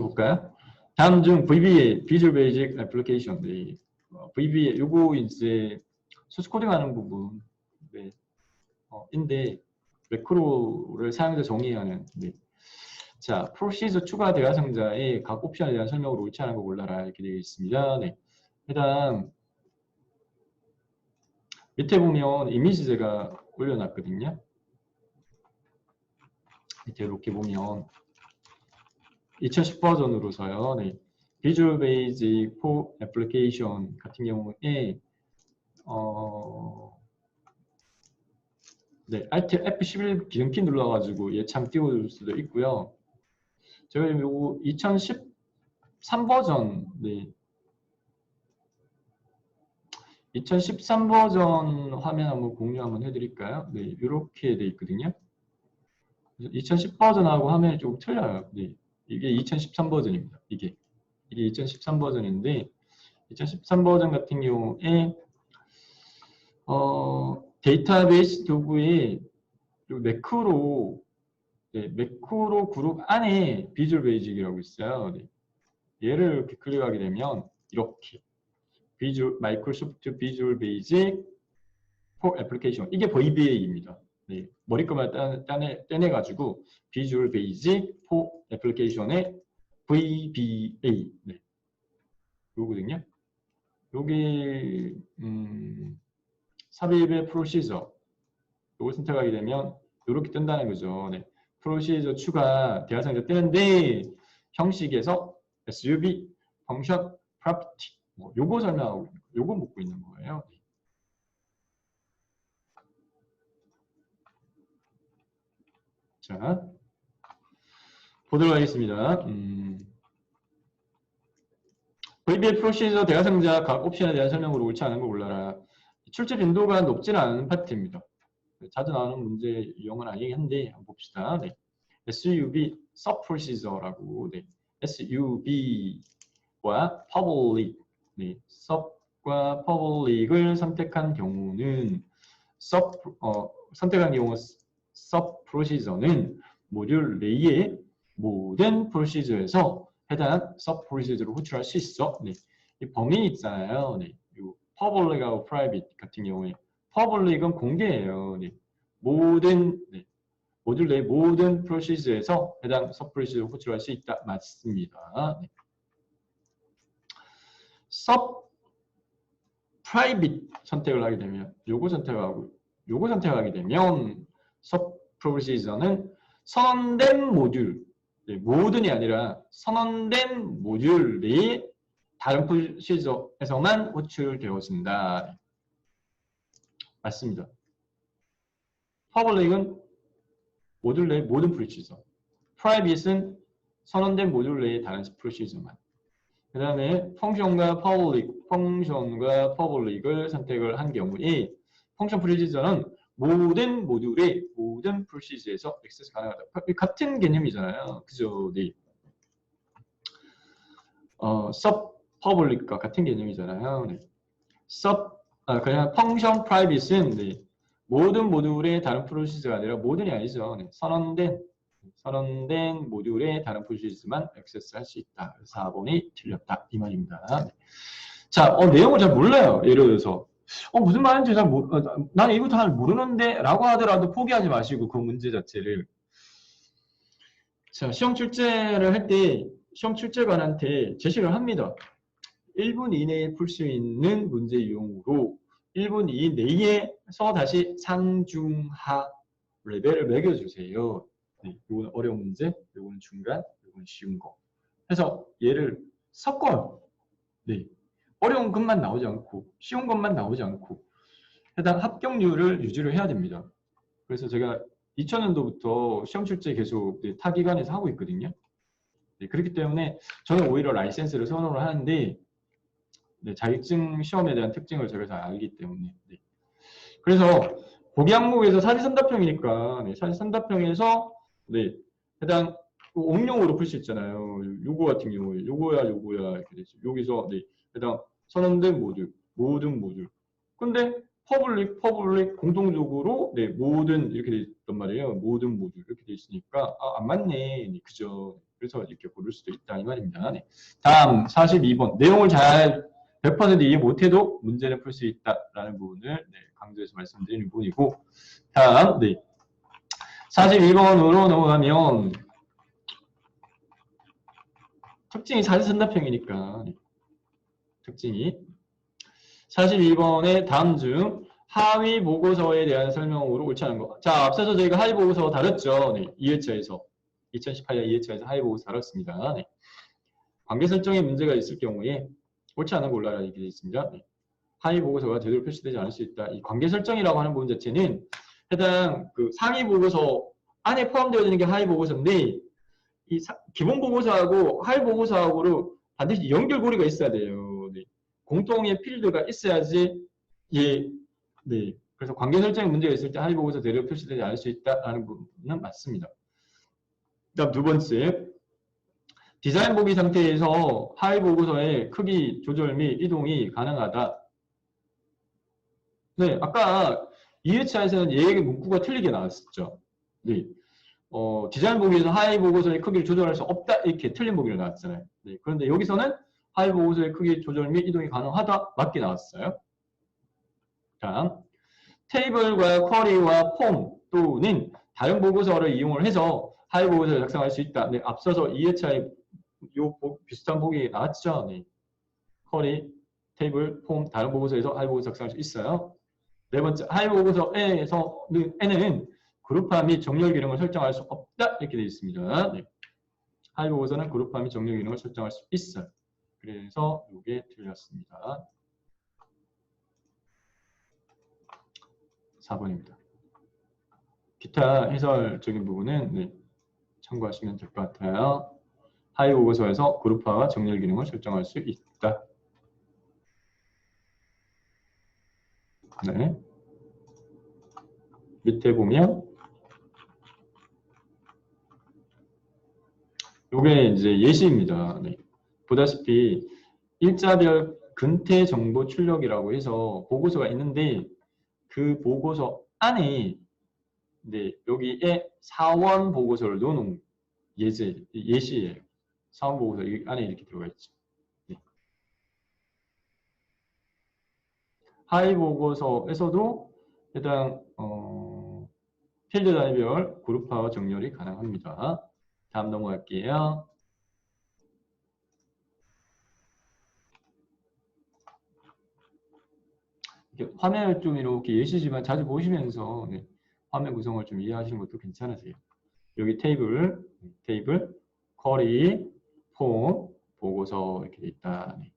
볼까요? 다음 중 VBA, Visual Basic Application. 네. VBA, 요거 이제 소스 코딩하는 부분. 네. 인데, 매크로를 사용자 정의하는. 네. 자, 프로시저 추가 대화상자의 각 옵션에 대한 설명으로 옳지 않은 거 골라라. 이렇게 되어 있습니다. 네. 그다음, 밑에 보면 이미지 제가 올려놨거든요. 밑에 이렇게 보면 2010 버전으로서요. 네. Visual Basic for Application 같은 경우에 네, Alt F11 기름키 눌러가지고 얘창 띄워줄 수도 있고요. 제가 요거 2013 버전, 네. 2013 버전 화면 한번 공유 한번 해드릴까요? 네, 이렇게 돼 있거든요. 2010 버전하고 화면이 조금 틀려요. 네, 이게 2013 버전입니다. 이게 2013 버전인데 2013 버전 같은 경우에 데이터베이스 도구에 매크로 네, 매크로 그룹 안에 비주얼 베이직이라고 있어요. 네. 얘를 이렇게 클릭하게 되면 이렇게 마이크로소프트 비주얼 베이직 for 애플리케이션 이게 VBA입니다. 네, 머리끄만 떼내가지고 비주얼 베이직 for 애플리케이션의 VBA 네. 요거든요. 요게 삽입의 프로시저 요걸 선택하게 되면 이렇게 뜬다는 거죠. 네. 프로시저 추가 대화상자 뜨는데 형식에서 SUB 펑션 프로퍼티 요거 설명하고 있는 거, 요거 묻고 있는 거예요. 자, 보도록 하겠습니다. VBA 프로시저 대화상자 각 옵션에 대한 설명으로 옳지 않은 거 골라라. 출제 빈도가 높지는 않은 파트입니다. 자주 나오는 문제 유형은 아니긴 한데 한번 봅시다. 네. SUB sub procedure라고 네. SUB와 public 네. sub과 public을 선택한 경우는 선택한 경우 sub procedure는 모듈 내의 모든 프로시저에서 해당 sub procedure를 호출할 수 있어. 네. 이 범위 있잖아요. 네. 요 public하고 private 같은 경우에 퍼블릭은 공개예요. 네. 모든 네. 모듈 내 모든 프로시저에서 해당 서프로시저를 호출할 수 있다. 맞습니다. 네. sub private 선택을 하게 되면 요거 선택하게 되면 sub 프로시저는 선언된 모듈 네. 모든이 아니라 선언된 모듈 내에 다른 프로시저에서만 호출되어진다. 네. 맞습니다. 퍼블릭은 모듈 내의 모든 프로시저. 프라이빗은 선언된 모듈 내의 다른 프로시저만. 그 다음에 펑션과 퍼블릭을 선택을 한 경우에 펑션 프로시저는 모든 모듈의 모든 프로시저에서 액세스 가능하다. 같은 개념이잖아요. 그죠? 네. sub 퍼블릭과 같은 개념이잖아요. 네. 그냥 펑션 프라이빗은 네. 모든 모듈의 다른 프로시저가 아니라 모든이 아니죠. 네. 선언된 모듈의 다른 프로시저만 액세스할 수 있다. 4번이 틀렸다. 이 말입니다. 네. 자, 내용을 잘 몰라요. 예를 들어서 무슨 말인지 나는 이거 잘 모르는데 라고 하더라도 포기하지 마시고 그 문제 자체를 자, 시험 출제를 할 때 시험 출제관한테 제시를 합니다. 1분 이내에 풀 수 있는 문제 유형으로 1분 이내에서 다시 상중하 레벨을 매겨주세요. 네, 이거는 어려운 문제, 이거는 중간, 이거는 쉬운 거. 해서 얘를 섞어요. 네, 어려운 것만 나오지 않고 쉬운 것만 나오지 않고 해당 합격률을 유지를 해야 됩니다. 그래서 제가 2000년도부터 시험 출제 계속 네, 타 기관에서 하고 있거든요. 네, 그렇기 때문에 저는 오히려 라이센스를 선호를 하는데 네, 자격증 시험에 대한 특징을 제가 잘 알기 때문에 네. 그래서 보기 항목에서 사지선답형이니까 네, 사지선답형에서 네, 해당 옹용으로 풀 수 있잖아요. 요거 같은 경우에 요거야 이렇게 되죠. 여기서 네, 해당 선언된 모듈 모든 모듈 근데 퍼블릭 공통적으로 네, 모든 이렇게 돼 있단 말이에요. 모든 모듈 이렇게 돼 있으니까 안 맞네. 네, 그죠. 그래서 이렇게 고를 수도 있다 이 말입니다. 네. 다음 42번 내용을 잘 100% 이해 못해도 문제를 풀 수 있다라는 부분을 네, 강조해서 말씀드리는 부분이고 다음 네. 42번으로 넘어가면 특징이 사지선답형이니까 특징이 42번의 다음 중 하위 보고서에 대한 설명으로 옳지 않은 거. 자, 앞서서 저희가 하위 보고서 다뤘죠. 네, 2회차에서 2018년 2회차에서 하위 보고서 다뤘습니다. 네. 관계 설정에 문제가 있을 경우에 옳지 않은 골라라 이렇게 되어 있습니다. 네. 하위 보고서가 제대로 표시되지 않을 수 있다. 이 관계 설정이라고 하는 부분 자체는 해당 그 상위 보고서 안에 포함되어 있는 게 하위 보고서인데 이 기본 보고서하고 하위 보고서하고로 반드시 연결고리가 있어야 돼요. 네. 공통의 필드가 있어야지 예, 네. 그래서 관계 설정에 문제가 있을 때 하위 보고서 제대로 표시되지 않을 수 있다라는 부분은 맞습니다. 다음 두 번째, 디자인 보기 상태에서 하위 보고서의 크기 조절 및 이동이 가능하다. 네, 아까 2회차에서는 얘의 문구가 틀리게 나왔었죠. 네. 디자인 보기에서 하위 보고서의 크기를 조절할 수 없다 이렇게 틀린 보기를 나왔잖아요. 네, 그런데 여기서는 하위 보고서의 크기 조절 및 이동이 가능하다 맞게 나왔어요. 다음 테이블과 쿼리와 폼 또는 다른 보고서를 이용을 해서 하위 보고서를 작성할 수 있다. 네, 앞서서 2회차에 요 비슷한 보기 나왔죠. 네. 쿼리, 테이블, 폼, 다른 보고서에서 하위 보고서 작성할 수 있어요. 네 번째, 하위 보고서에는 그룹화 및 정렬 기능을 설정할 수 없다 이렇게 되어 있습니다. 네. 하위 보고서는 그룹화 및 정렬 기능을 설정할 수 있어요. 그래서 이게 틀렸습니다. 4번입니다. 기타 해설적인 부분은 네, 참고하시면 될 것 같아요. 하위 보고서에서 그룹화와 정렬 기능을 설정할 수 있다. 네. 밑에 보면 이게 이제 예시입니다. 네. 보다시피 일자별 근태 정보 출력이라고 해서 보고서가 있는데 그 보고서 안에 네, 여기에 사원 보고서를 넣어놓은 예시예요. 사원 보고서 안에 이렇게 들어가 있죠. 네. 하위 보고서에서도 해당 필드 단위별 그룹화와 정렬이 가능합니다. 다음 넘어갈게요. 화면을 좀 이렇게 예시지만 자주 보시면서 네, 화면 구성을 좀 이해하시는 것도 괜찮으세요. 여기 테이블, 쿼리, 폼, 보고서 이렇게 돼 있다. 네.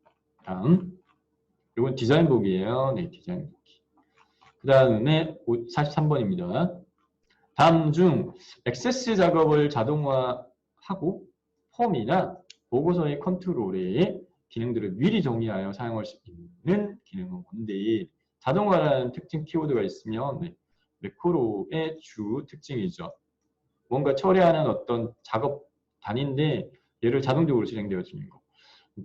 다음, 이건 디자인 보기예요. 네, 디자인 보기. 그 다음에 43번입니다. 다음 중 액세스 작업을 자동화하고 폼이나 보고서의 컨트롤에 기능들을 미리 정의하여 사용할 수 있는 기능은 뭔데 자동화라는 특징 키워드가 있으면 네, 매크로의 주 특징이죠. 뭔가 처리하는 어떤 작업 단위인데 얘를 자동적으로 실행되어지는 거.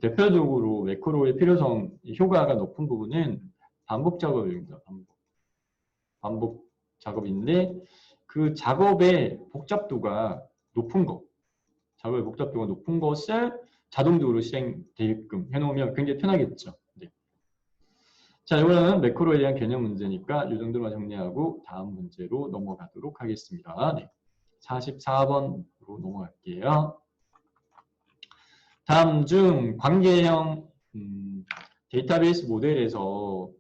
대표적으로 매크로의 필요성, 효과가 높은 부분은 반복 작업입니다. 반복 작업인데 그 작업의 복잡도가 높은 것, 작업의 복잡도가 높은 것을 자동적으로 실행되게끔 해놓으면 굉장히 편하겠죠. 네. 자, 이거는 매크로에 대한 개념 문제니까 이 정도만 정리하고 다음 문제로 넘어가도록 하겠습니다. 네. 44번으로 넘어갈게요. 다음 중 관계형 데이터베이스 모델에서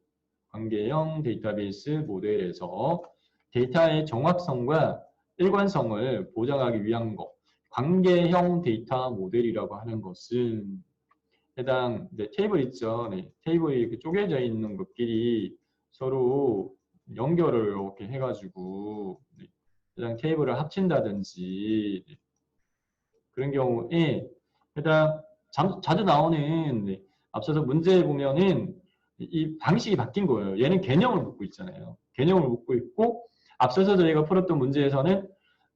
데이터의 정확성과 일관성을 보장하기 위한 것, 관계형 데이터 모델이라고 하는 것은 해당 테이블 있죠. 네, 테이블이 이렇게 쪼개져 있는 것끼리 서로 연결을 이렇게 해가지고 네, 해당 테이블을 합친다든지 네, 그런 경우에 해당 자주 나오는 네, 앞서서 문제에 보면은 이 방식이 바뀐 거예요. 얘는 개념을 묻고 있잖아요. 개념을 묻고 있고 앞서서 저희가 풀었던 문제에서는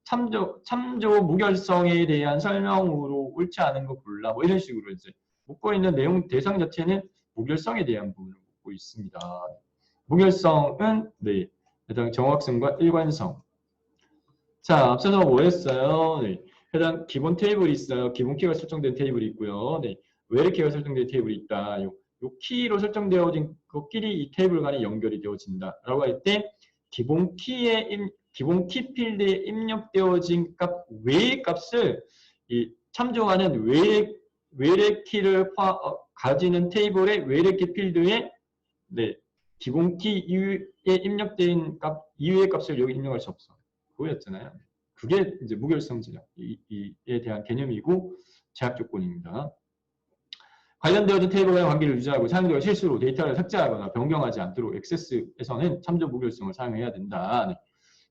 참조 무결성에 대한 설명으로 옳지 않은 거 골라 뭐 이런 식으로 이제 묻고 있는 내용 대상 자체는 무결성에 대한 부분을 묻고 있습니다. 무결성은 네, 해당 정확성과 일관성. 자, 앞서서 뭐 했어요? 네, 해당 기본 테이블이 있어요. 기본 키가 설정된 테이블이 있고요. 네. 외래 키가 설정된 테이블이 있다. 요 키로 설정되어진 그끼리 이 테이블 간에 연결이 되어진다라고 할 때 기본 키 필드에 입력되어진 값 외의 값을 참조하는 외래 키를 가지는 테이블의 외래 키 필드에 네, 기본 키 이후에 입력된 값 이외의 값을 여기 입력할 수 없어. 그거였잖아요. 그게 이제 무결성 제약에 대한 개념이고 제약 조건입니다. 관련되어진 테이블과의 관계를 유지하고 사용자가 실수로 데이터를 삭제하거나 변경하지 않도록 액세스에서는 참조 무결성을 사용해야 된다. 네.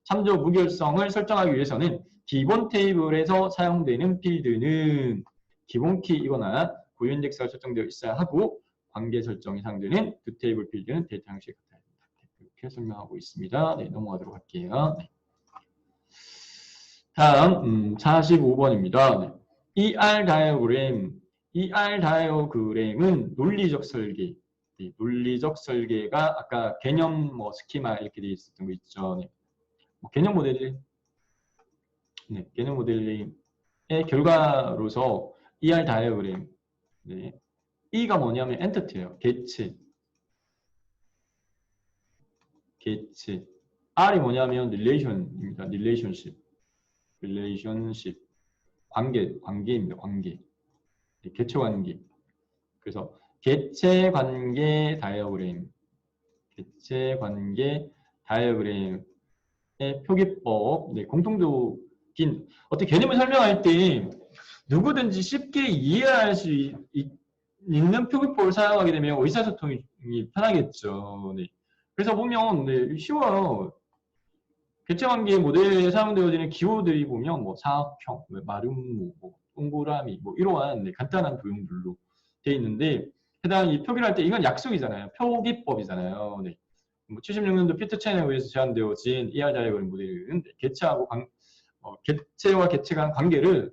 참조 무결성을 설정하기 위해서는 기본 테이블에서 사용되는 필드는 기본 키이거나 고유 인덱스가 설정되어 있어야 하고 관계 설정이 사용되는 두 테이블 필드는 데이터 형식이 같아야 된다. 이렇게 설명하고 있습니다. 네, 넘어가도록 할게요. 네. 다음 45번입니다. 네. ER 다이어그램은 논리적 설계. 네, 논리적 설계가 아까 개념 스키마 이렇게 되어 있었던 거 있죠. 네. 개념 모델링, 네, 개념 모델링의 결과로서 ER 다이어그램, 네, E가 뭐냐면 엔티티예요. 개체. R이 뭐냐면 릴레이션입니다. 릴레이션십. 관계입니다. 관계. 개체 관계. 그래서 개체 관계 다이어그램. 개체 관계 다이어그램의 표기법. 네, 공통적인 어떻게 개념을 설명할 때 누구든지 쉽게 이해할 수 있는 표기법을 사용하게 되면 의사소통이 편하겠죠. 네. 그래서 보면 네, 쉬워요. 개체관계 모델에 사용되어지는 기호들이 보면 사각형, 마름모, 동그라미, 이러한 네, 간단한 도형들로 되어 있는데 해당 이 표기를 할 때 이건 약속이잖아요. 표기법이잖아요. 네. 76년도 피터 첸에 의해서 제안되어진 ER 다이어그램 모델은 개체하고 개체와 개체 간 관계를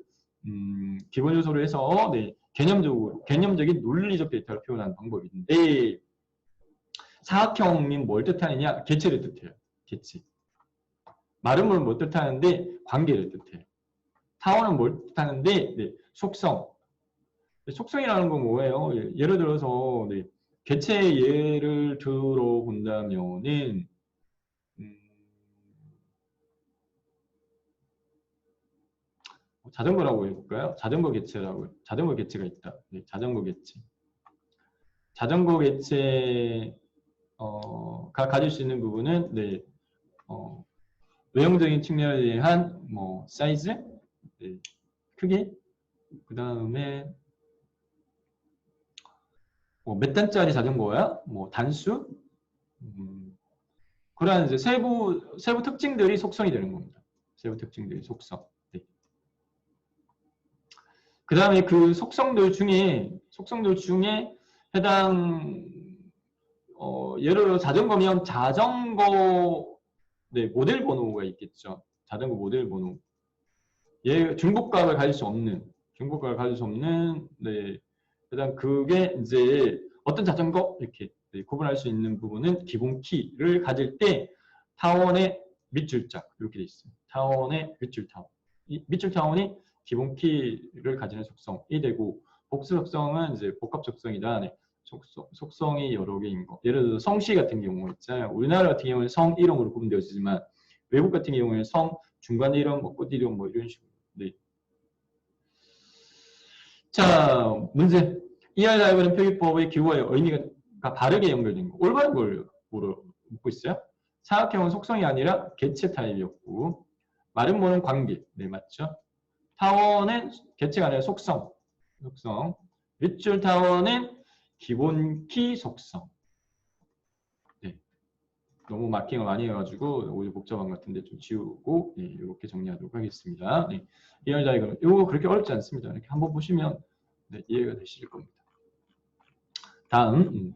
기본 요소로 해서 네, 개념적인 논리적 데이터를 표현하는 방법인데 사각형이 뭘 뜻하느냐? 개체를 뜻해요. 개체. 마름모는 뭘 뜻하는데 관계를 뜻해요. 타원은 뭘 뜻하는데 네, 속성. 속성이라는 건 뭐예요? 예를 들어서 네, 개체 예를 들어본다면은 자전거라고 해볼까요? 자전거 개체가 있다. 네, 자전거 개체. 자전거 개체가 가질 수 있는 부분은 네, 외형적인 측면에 대한 사이즈, 네, 크기, 그 다음에 몇 단짜리 자전거야? 단수, 그러한 이제 세부 특징들이 속성이 되는 겁니다. 세부 특징들이 속성. 네. 그 다음에 그 속성들 중에 해당 예를 들어 자전거면 자전거 네, 모델 번호가 있겠죠. 자전거 모델 번호. 중고가를 가질 수 없는 네, 해당 그게 이제 어떤 자전거 이렇게 네, 구분할 수 있는 부분은 기본 키를 가질 때 타원의 밑줄자 이렇게 돼 있어요. 타원의 밑줄 타원. 이 밑줄 타원이 기본 키를 가지는 속성이 되고 복수 속성은 이제 복합 속성이다. 네. 속성이 여러 개인 거. 예를 들어 성씨 같은 경우 있잖아요. 우리나라 같은 경우는 성 이름으로 구분되어지지만 외국 같은 경우에는 성 중간 이름, 끝 이름 이런 식으로. 네. 자, 문제. ER 다이어그램 표기법의 기호와 의미가 바르게 연결된 거. 올바른 걸 묻고 있어요. 사각형은 속성이 아니라 개체 타입이었고 마름모는 관계. 네, 맞죠? 타원은 개체가 아니라 속성. 밑줄 타원은 기본 키 속성. 네. 너무 마킹을 많이 해가지고 오히려 복잡한 것 같은데 좀 지우고 네, 이렇게 정리하도록 하겠습니다. 네. ER 다이어그램 이거 그렇게 어렵지 않습니다. 이렇게 한번 보시면 네, 이해가 되실 겁니다. 다음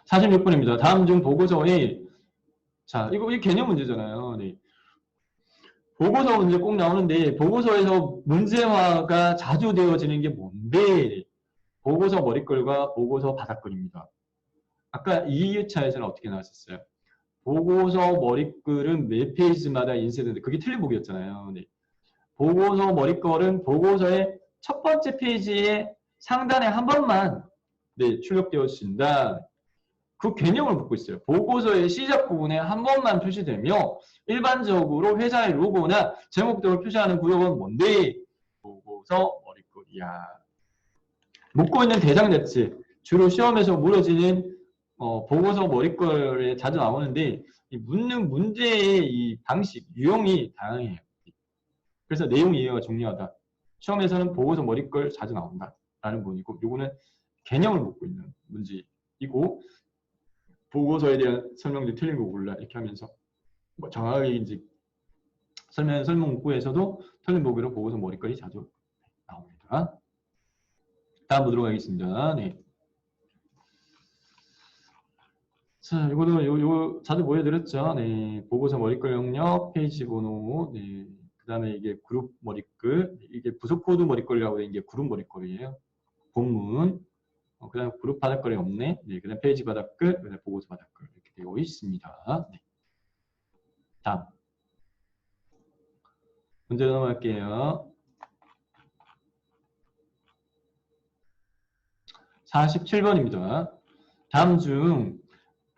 46번입니다. 다음 중 보고서에 자 이거 개념 문제잖아요. 네. 보고서 문제 꼭 나오는데 보고서에서 문제화가 자주 되어지는 게 뭔데? 보고서 머릿글과 보고서 바닥글입니다. 아까 2회차에서는 어떻게 나왔었어요? 보고서 머릿글은 몇 페이지마다 인쇄되는데 그게 틀린 보기였잖아요. 네. 보고서 머릿글은 보고서의 첫 번째 페이지의 상단에 한 번만 네, 출력되어진다. 그 개념을 묻고 있어요. 보고서의 시작 부분에 한 번만 표시되며 일반적으로 회사의 로고나 제목 등을 표시하는 구역은 뭔데? 보고서 머릿글이야. 묻고 있는 대상 자체, 주로 시험에서 물어지는 보고서 머릿글에 자주 나오는데 이 묻는 문제의 이 방식, 유형이 다양해요. 그래서 내용 이해가 중요하다. 시험에서는 보고서 머릿글 자주 나온다라는 부분이고, 요거는 개념을 묻고 있는 문제이고, 보고서에 대한 설명도 틀린 거 몰라 이렇게 하면서 뭐 정확하게 이제 설명 문구에서도 틀린 보기로 보고서 머릿글이 자주 나옵니다. 다음 보도록 하겠습니다. 네. 자, 이거도 요 자주 보여드렸죠. 네, 보고서 머릿글 영역, 페이지 번호, 네, 그 다음에 이게 그룹 머릿글, 이게 부속 코드 머릿글이라고 하는 게 그룹 머릿글이에요. 본문, 그 다음에 그룹 바닥글이 없네. 네, 그 다음에 페이지 바닥글, 그 다음에 보고서 바닥글 이렇게 되어 있습니다. 네. 다음. 문제 넘어갈게요. 47번입니다. 다음 중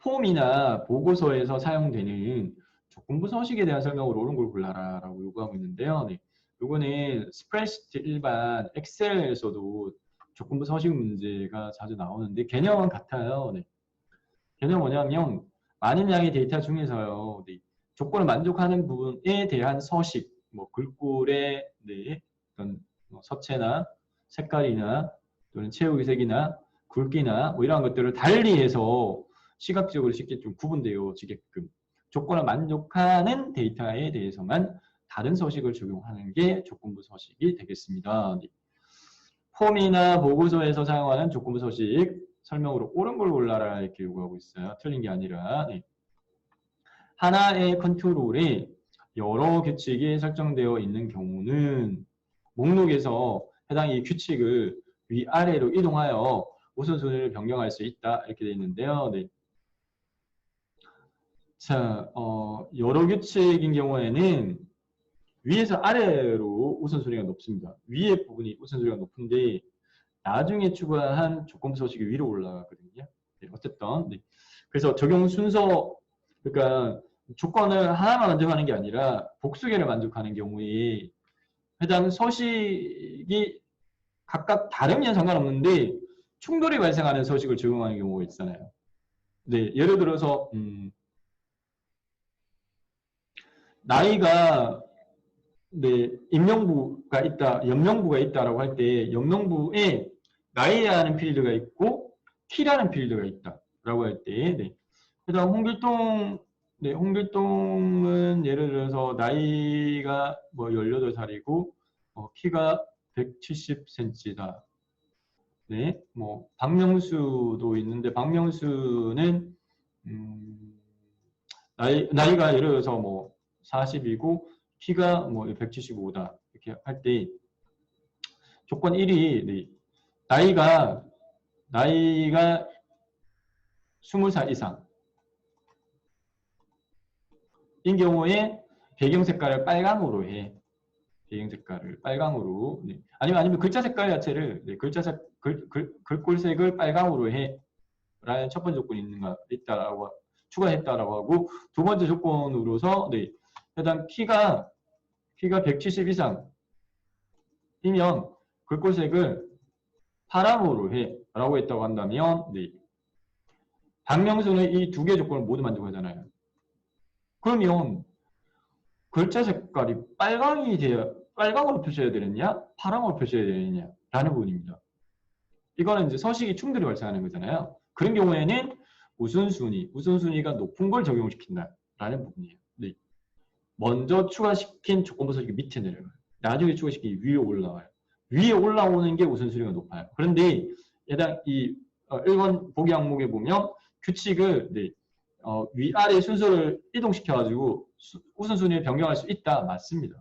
폼이나 보고서에서 사용되는 조건부 서식에 대한 설명으로 옳은 걸 골라라 라고 요구하고 있는데요. 네. 요거는 스프레드시트 일반 엑셀에서도 조건부 서식 문제가 자주 나오는데 개념은 같아요. 네. 개념 뭐냐면 많은 양의 데이터 중에서요. 네. 조건을 만족하는 부분에 대한 서식, 뭐 글꼴의 네, 어떤 서체나 색깔이나 또는 채우기색이나 굵기나 뭐 이러한 것들을 달리해서 시각적으로 쉽게 좀 구분되어지게끔 조건을 만족하는 데이터에 대해서만 다른 서식을 적용하는 게 조건부 서식이 되겠습니다. 네. 폼이나 보고서에서 사용하는 조건부 서식 설명으로 옳은 걸 골라라 이렇게 요구하고 있어요. 틀린 게 아니라 네. 하나의 컨트롤에 여러 규칙이 설정되어 있는 경우는 목록에서 해당 이 규칙을 위아래로 이동하여 우선순위를 변경할 수 있다 이렇게 되어 있는데요. 네. 자, 여러 규칙인 경우에는 위에서 아래로 우선순위가 높습니다. 위에 부분이 우선순위가 높은데 나중에 추가한 조건부 서식이 위로 올라가거든요. 네, 어쨌든 네. 그래서 적용 순서 그러니까 조건을 하나만 만족하는 게 아니라 복수개를 만족하는 경우에 해당 서식이 각각 다르면 상관없는데 충돌이 발생하는 서식을 적용하는 경우가 있잖아요. 네, 예를 들어서 나이가 네, 임명부가 있다, 연명부가 있다라고 할 때 연명부에 나이라는 필드가 있고 키라는 필드가 있다라고 할 때 네. 그다음 홍길동 네, 홍길동은 예를 들어서 나이가 뭐 18살이고 키가 170cm다. 네, 뭐 박명수도 있는데 박명수는 나이가 예를 들어서 뭐 40이고 키가 뭐 175다 이렇게 할 때 조건 1이 네, 나이가 20살 이상 인 경우에 배경 색깔을 빨강으로 해. 배경 색깔을 빨강으로. 네. 아니면 글자 색깔 자체를 네, 글꼴색을 빨강으로 해. 라는 첫 번째 조건이 있다라고 추가했다라고 하고 두 번째 조건으로서 네, 해당 키가 170 이상이면 글꼴색을 파랑으로 해. 라고 했다고 한다면 네. 박명수는 이 두 개의 조건을 모두 만족하잖아요. 그러면 글자 색깔이 빨강으로 표시해야 되느냐, 파랑으로 표시해야 되느냐 라는 부분입니다. 이거는 이제 서식이 충돌이 발생하는 거잖아요. 그런 경우에는 우선순위가 높은 걸 적용시킨다라는 부분이에요. 네. 먼저 추가시킨 조건부 서식이 밑에 내려가요. 나중에 추가시킨 위에 올라와요. 위에 올라오는 게 우선순위가 높아요. 그런데 해당 이 1번 보기 항목에 보면 규칙을 네, 위아래 순서를 이동시켜가지고 우선순위를 변경할 수 있다. 맞습니다.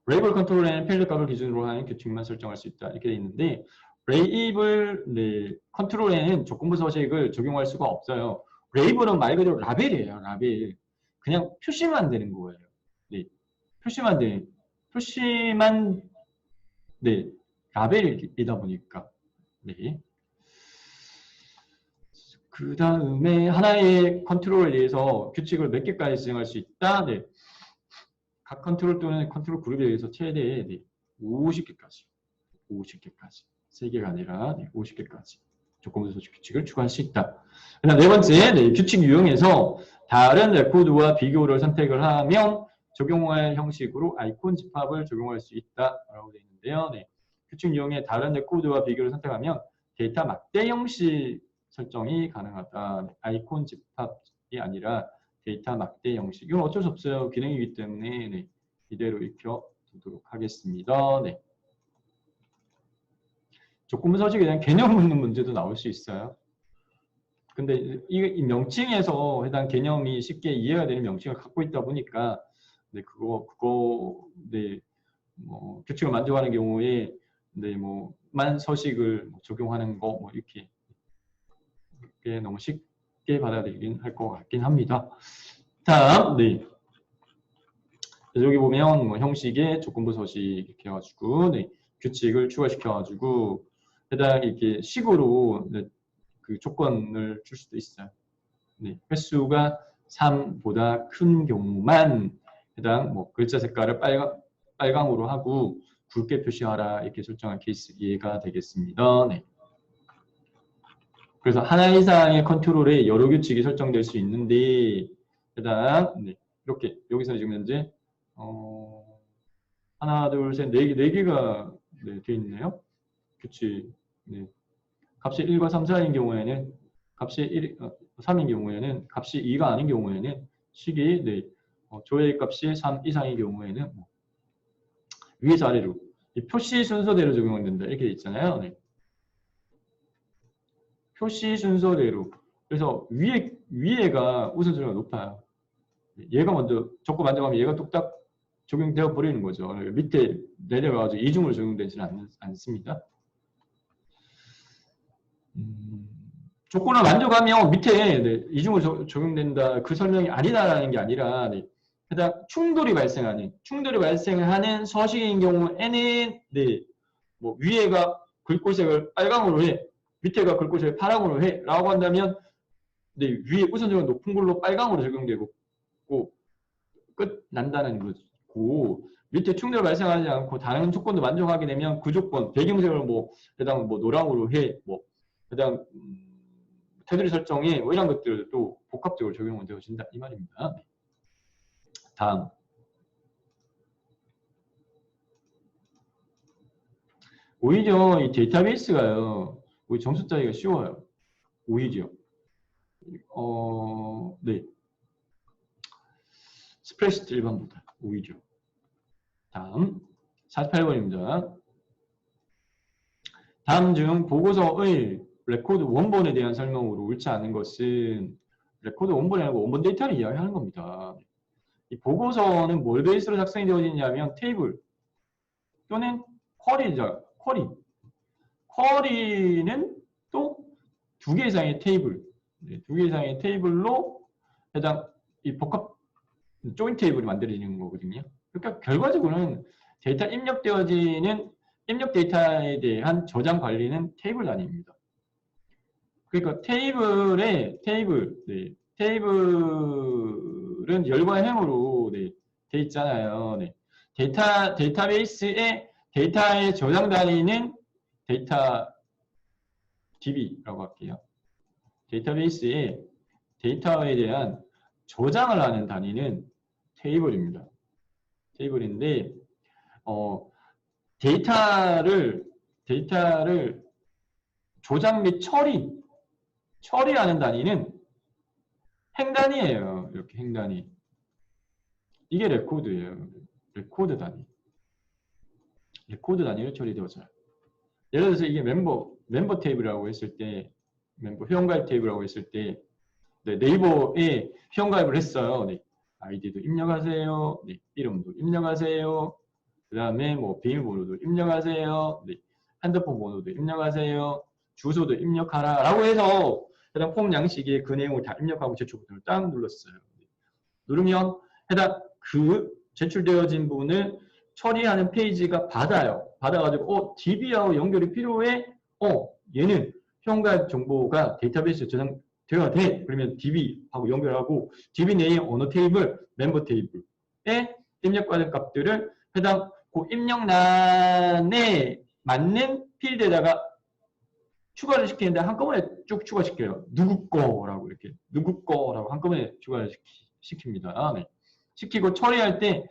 레이블 컨트롤에는 필드 값을 기준으로 하는 규칙만 설정할 수 있다. 이렇게 되어 있는데 레이블 네, 컨트롤에는 조건부 서식을 적용할 수가 없어요. 레이블은 말 그대로 라벨이에요. 라벨. 그냥 표시만 되는 거예요. 네. 표시만 네, 라벨이다 보니까 네. 그 다음에 하나의 컨트롤에 의해서 규칙을 몇 개까지 지정할 수 있다. 네. 각 컨트롤 또는 컨트롤 그룹에 의해서 최대 네, 50개까지. 50개까지. 3개가 아니라 네, 50개까지. 조건부 소식 규칙을 추가할 수 있다. 그다음 네 번째, 네, 규칙 유형에서 다른 레코드와 비교를 선택을 하면 적용할 형식으로 아이콘 집합을 적용할 수 있다라고 되어 있는데요. 네. 규칙 유형에 다른 레코드와 비교를 선택하면 데이터 막대 형식 설정이 가능하다. 아이콘 집합이 아니라 데이터 막대 형식. 이건 어쩔 수 없어요. 기능이기 때문에 네, 이대로 익혀두도록 하겠습니다. 네. 조건부 서식에 대한 개념 묻는 문제도 나올 수 있어요. 근데 이 명칭에서 해당 개념이 쉽게 이해가 되는 명칭을 갖고 있다 보니까 네, 네, 뭐 규칙을 만족하는 경우에 네, 뭐만 서식을 적용하는 거 뭐 이렇게 너무 쉽게 받아들이긴 할 것 같긴 합니다. 다음, 네. 여기 보면 뭐 형식의 조건부 서식 이렇게 해가지고 네, 규칙을 추가시켜가지고 해당 이렇게 식으로 네, 그 조건을 줄 수도 있어요. 네, 횟수가 3보다 큰 경우만 해당 뭐 글자 색깔을 빨강으로 하고 굵게 표시하라 이렇게 설정한 케이스 이해가 되겠습니다. 네. 그래서 하나 이상의 컨트롤에 여러 규칙이 설정될 수 있는데 해당 네, 이렇게 여기서 지금 현재 하나, 둘, 셋, 네 개가 네, 되어 있네요. 규칙. 네. 값이 1과 3, 4인 경우에는 값이 3인 경우에는 값이 2가 아닌 경우에는 식이 네, 조회 값이 3 이상인 경우에는 위에서 아래로 이 표시 순서대로 적용된다 이렇게 있잖아요. 네. 표시 순서대로. 그래서 위에가 우선순위가 높아요. 얘가 먼저 조건 만족하면 얘가 뚝딱 적용되어 버리는 거죠. 밑에 내려가서 이중으로 적용되지는 않습니다. 조건을 만족하면 밑에 네, 이중으로 적용된다 그 설명이 아니다라는 게 아니라 네, 해당 충돌이 발생하는 서식인 경우에는 네, 뭐 위에가 글꼴색을 빨강으로 해, 밑에가 글꼴색을 파랑으로 해라고 한다면 네, 위에 우선적으로 높은 걸로 빨강으로 적용되고 끝 난다는 거고 밑에 충돌 발생하지 않고 다른 조건도 만족하게 되면 그 조건 배경색을 뭐 해당 뭐 노랑으로 해, 뭐 해당 테두리 설정에 뭐 이런 것들도 복합적으로 적용은 되어진다 이 말입니다. 다음. 오히려 이 데이터베이스가요. 우리 점수 짜기가 쉬워요. 오히려. 네. 스프레시트 일반보다 오히려. 다음 48번입니다. 다음 중 보고서의 레코드 원본에 대한 설명으로 옳지 않은 것은 레코드 원본이 아니고 원본 데이터를 이야기하는 겁니다. 이 보고서는 뭘 베이스로 작성이 되어지냐면 테이블 또는 쿼리죠. 쿼리는 또 2개 이상의 테이블, 2개 이상의 테이블로 해당 이 복합 조인 테이블이 만들어지는 거거든요. 그러니까 결과적으로는 데이터 입력되어지는 입력 데이터에 대한 저장 관리는 테이블 단위입니다. 그러니까 테이블은 열과 행으로 네, 돼 있잖아요. 네. 데이터베이스의 데이터의 저장 단위는 데이터 DB라고 할게요. 데이터베이스에 데이터에 대한 저장을 하는 단위는 테이블입니다. 테이블인데 데이터를 조작 및 처리하는 단위는 행단위예요. 이렇게 행단위. 이게 레코드예요. 레코드 단위. 레코드 단위로 처리되어져요. 예를 들어서 이게 멤버 테이블이라고 했을 때, 멤버 회원가입 테이블이라고 했을 때, 네, 네이버에 회원가입을 했어요. 네, 아이디도 입력하세요. 네, 이름도 입력하세요. 그 다음에 뭐 비밀번호도 입력하세요. 네, 핸드폰 번호도 입력하세요. 주소도 입력하라. 라고 해서 해당 폼 양식에 그 내용을 다 입력하고 제출 버튼을 딱 눌렀어요. 네. 누르면 해당 그 제출되어진 부분을 처리하는 페이지가 받아요. 받아가지고 DB하고 연결이 필요해. 얘는 회원가입 정보가 데이터베이스에 저장되어야 돼. 그러면 DB하고 연결하고 DB 내의 어느 테이블, 멤버 테이블에 입력받은 값들을 해당 그 입력란에 맞는 필드에다가 추가를 시키는데 한꺼번에 쭉 추가시켜요. 누구 거라고 이렇게 누구 거라고 한꺼번에 추가를 시킵니다. 네. 시키고 처리할 때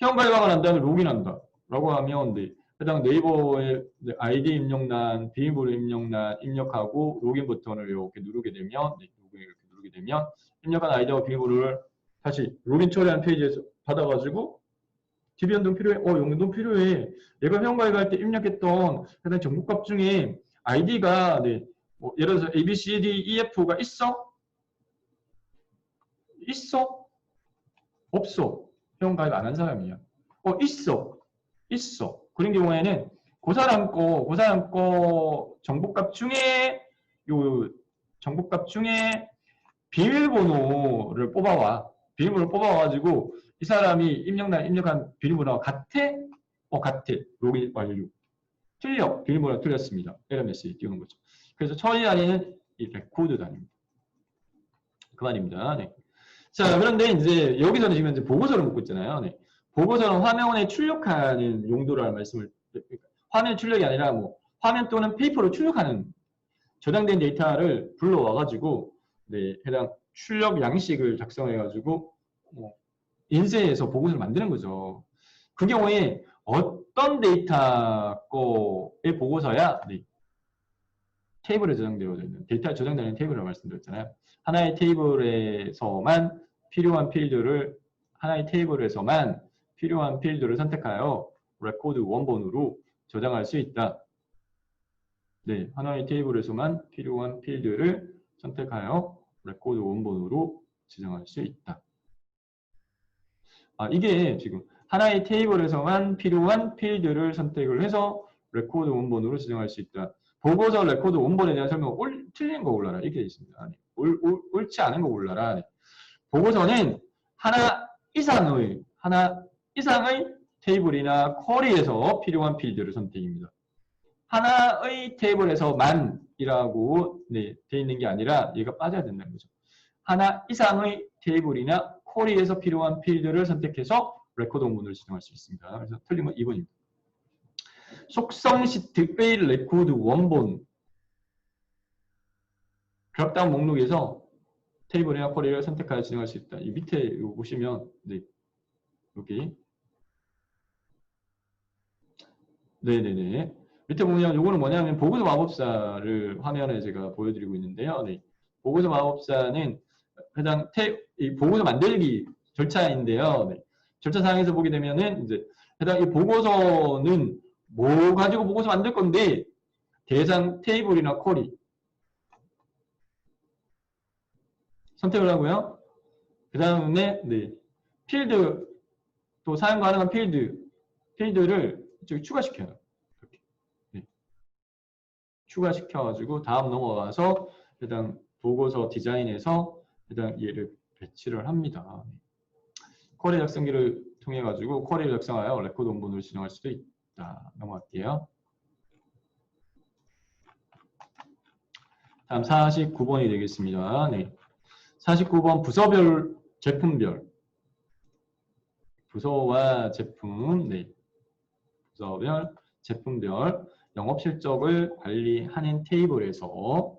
회원가입하고 난 다음에 로그인한다 라고 하면 네. 해당 네이버의 아이디 입력란, 비밀번호 입력란 입력하고 로그인 버튼을 이렇게 누르게 되면 이렇게 누르게 되면 입력한 아이디와 비밀번호를 다시 로그인 처리한 페이지에서 받아가지고 DB 연동 필요해? 연동 필요해. 내가 회원가입할 때 입력했던 해당 정보값 중에 아이디가 뭐 예를 들어서 A, B, C, D, E, F가 있어? 있어? 없어. 회원가입 안 한 사람이야. 있어. 있어. 그런 경우에는 그 사람 거 정보값 중에 정보값 중에 비밀번호를 뽑아와. 비밀번호를 뽑아와가지고 이 사람이 입력한 비밀번호가 같아? 같아. 로그인 완료. 틀려. 비밀번호가 틀렸습니다. 에러 메시지 띄우는 거죠. 그래서 처리 단위는 이 레코드 단위입니다. 그 말입니다. 네. 자, 그런데 이제 여기서는 지금 이제 보고서를 묻고 있잖아요. 네. 보고서는 화면에 출력하는 용도라는 말씀을, 화면 출력이 아니라 뭐 화면 또는 페이퍼로 출력하는 저장된 데이터를 불러와가지고 해당 출력 양식을 작성해가지고 인쇄해서 보고서를 만드는 거죠. 그 경우에 어떤 데이터 거의 보고서야 테이블에 저장되어 있는 데이터 저장되는 테이블을 말씀드렸잖아요. 하나의 테이블에서만 필요한 필드를 선택하여 레코드 원본으로 저장할 수 있다. 네, 하나의 테이블에서만 필요한 필드를 선택하여 레코드 원본으로 저장할 수 있다. 이게 지금 하나의 테이블에서만 필요한 필드를 선택을 해서 레코드 원본으로 저장할 수 있다. 보고서 레코드 원본에 대한 설명 틀린 거 골라라. 이렇게 되어 있습니다. 옳지 않은 거 골라라. 보고서는 하나 이상의 테이블이나 쿼리에서 필요한 필드를 선택입니다. 하나의 테이블에서만이라고 되어 있는 게 아니라 얘가 빠져야 된다는 거죠. 하나 이상의 테이블이나 쿼리에서 필요한 필드를 선택해서 레코드 원본을 지정할 수 있습니다. 그래서 틀린 건 2번입니다. 속성 시트의 레코드 원본 드랍다운 목록에서 테이블이나 쿼리를 선택하여 진행할 수 있다. 이 밑에 보시면 여기 밑에 보면 요거는 뭐냐면 보고서 마법사를 화면에 제가 보여드리고 있는데요. 보고서 마법사는 해당 이 보고서 만들기 절차인데요. 절차 사항에서 보게 되면은 이제 해당 이 보고서는 뭐 가지고 보고서 만들 건데 대상 테이블이나 쿼리 선택을 하고요. 그 다음에 필드 또 사용 가능한 필드를 이쪽에 추가시켜요. 이렇게. 추가시켜가지고 다음 넘어가서 해당 보고서 디자인에서 해당 얘를 배치를 합니다. 쿼리 작성기를 통해 가지고 쿼리를 작성하여 레코드 원본을 진행할 수도 있다. 넘어갈게요. 다음 49번이 되겠습니다. 49번 부서별, 제품별. 부서와 제품, 부서별, 제품별 영업실적을 관리하는 테이블에서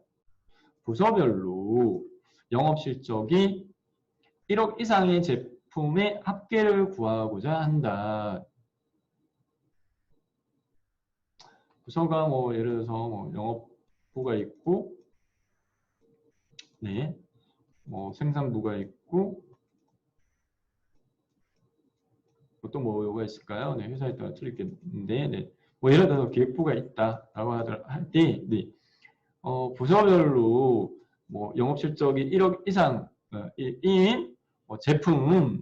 부서별로 영업실적이 1억 이상의 제품의 합계를 구하고자 한다. 부서가 예를 들어서 영업부가 있고, 생산부가 있고, 또 뭐가 있을까요? 회사에 따라 틀리겠는데, 예를 들어서 기획부가 있다라고 할 때, 부서별로 영업실적이 1억 이상인 제품,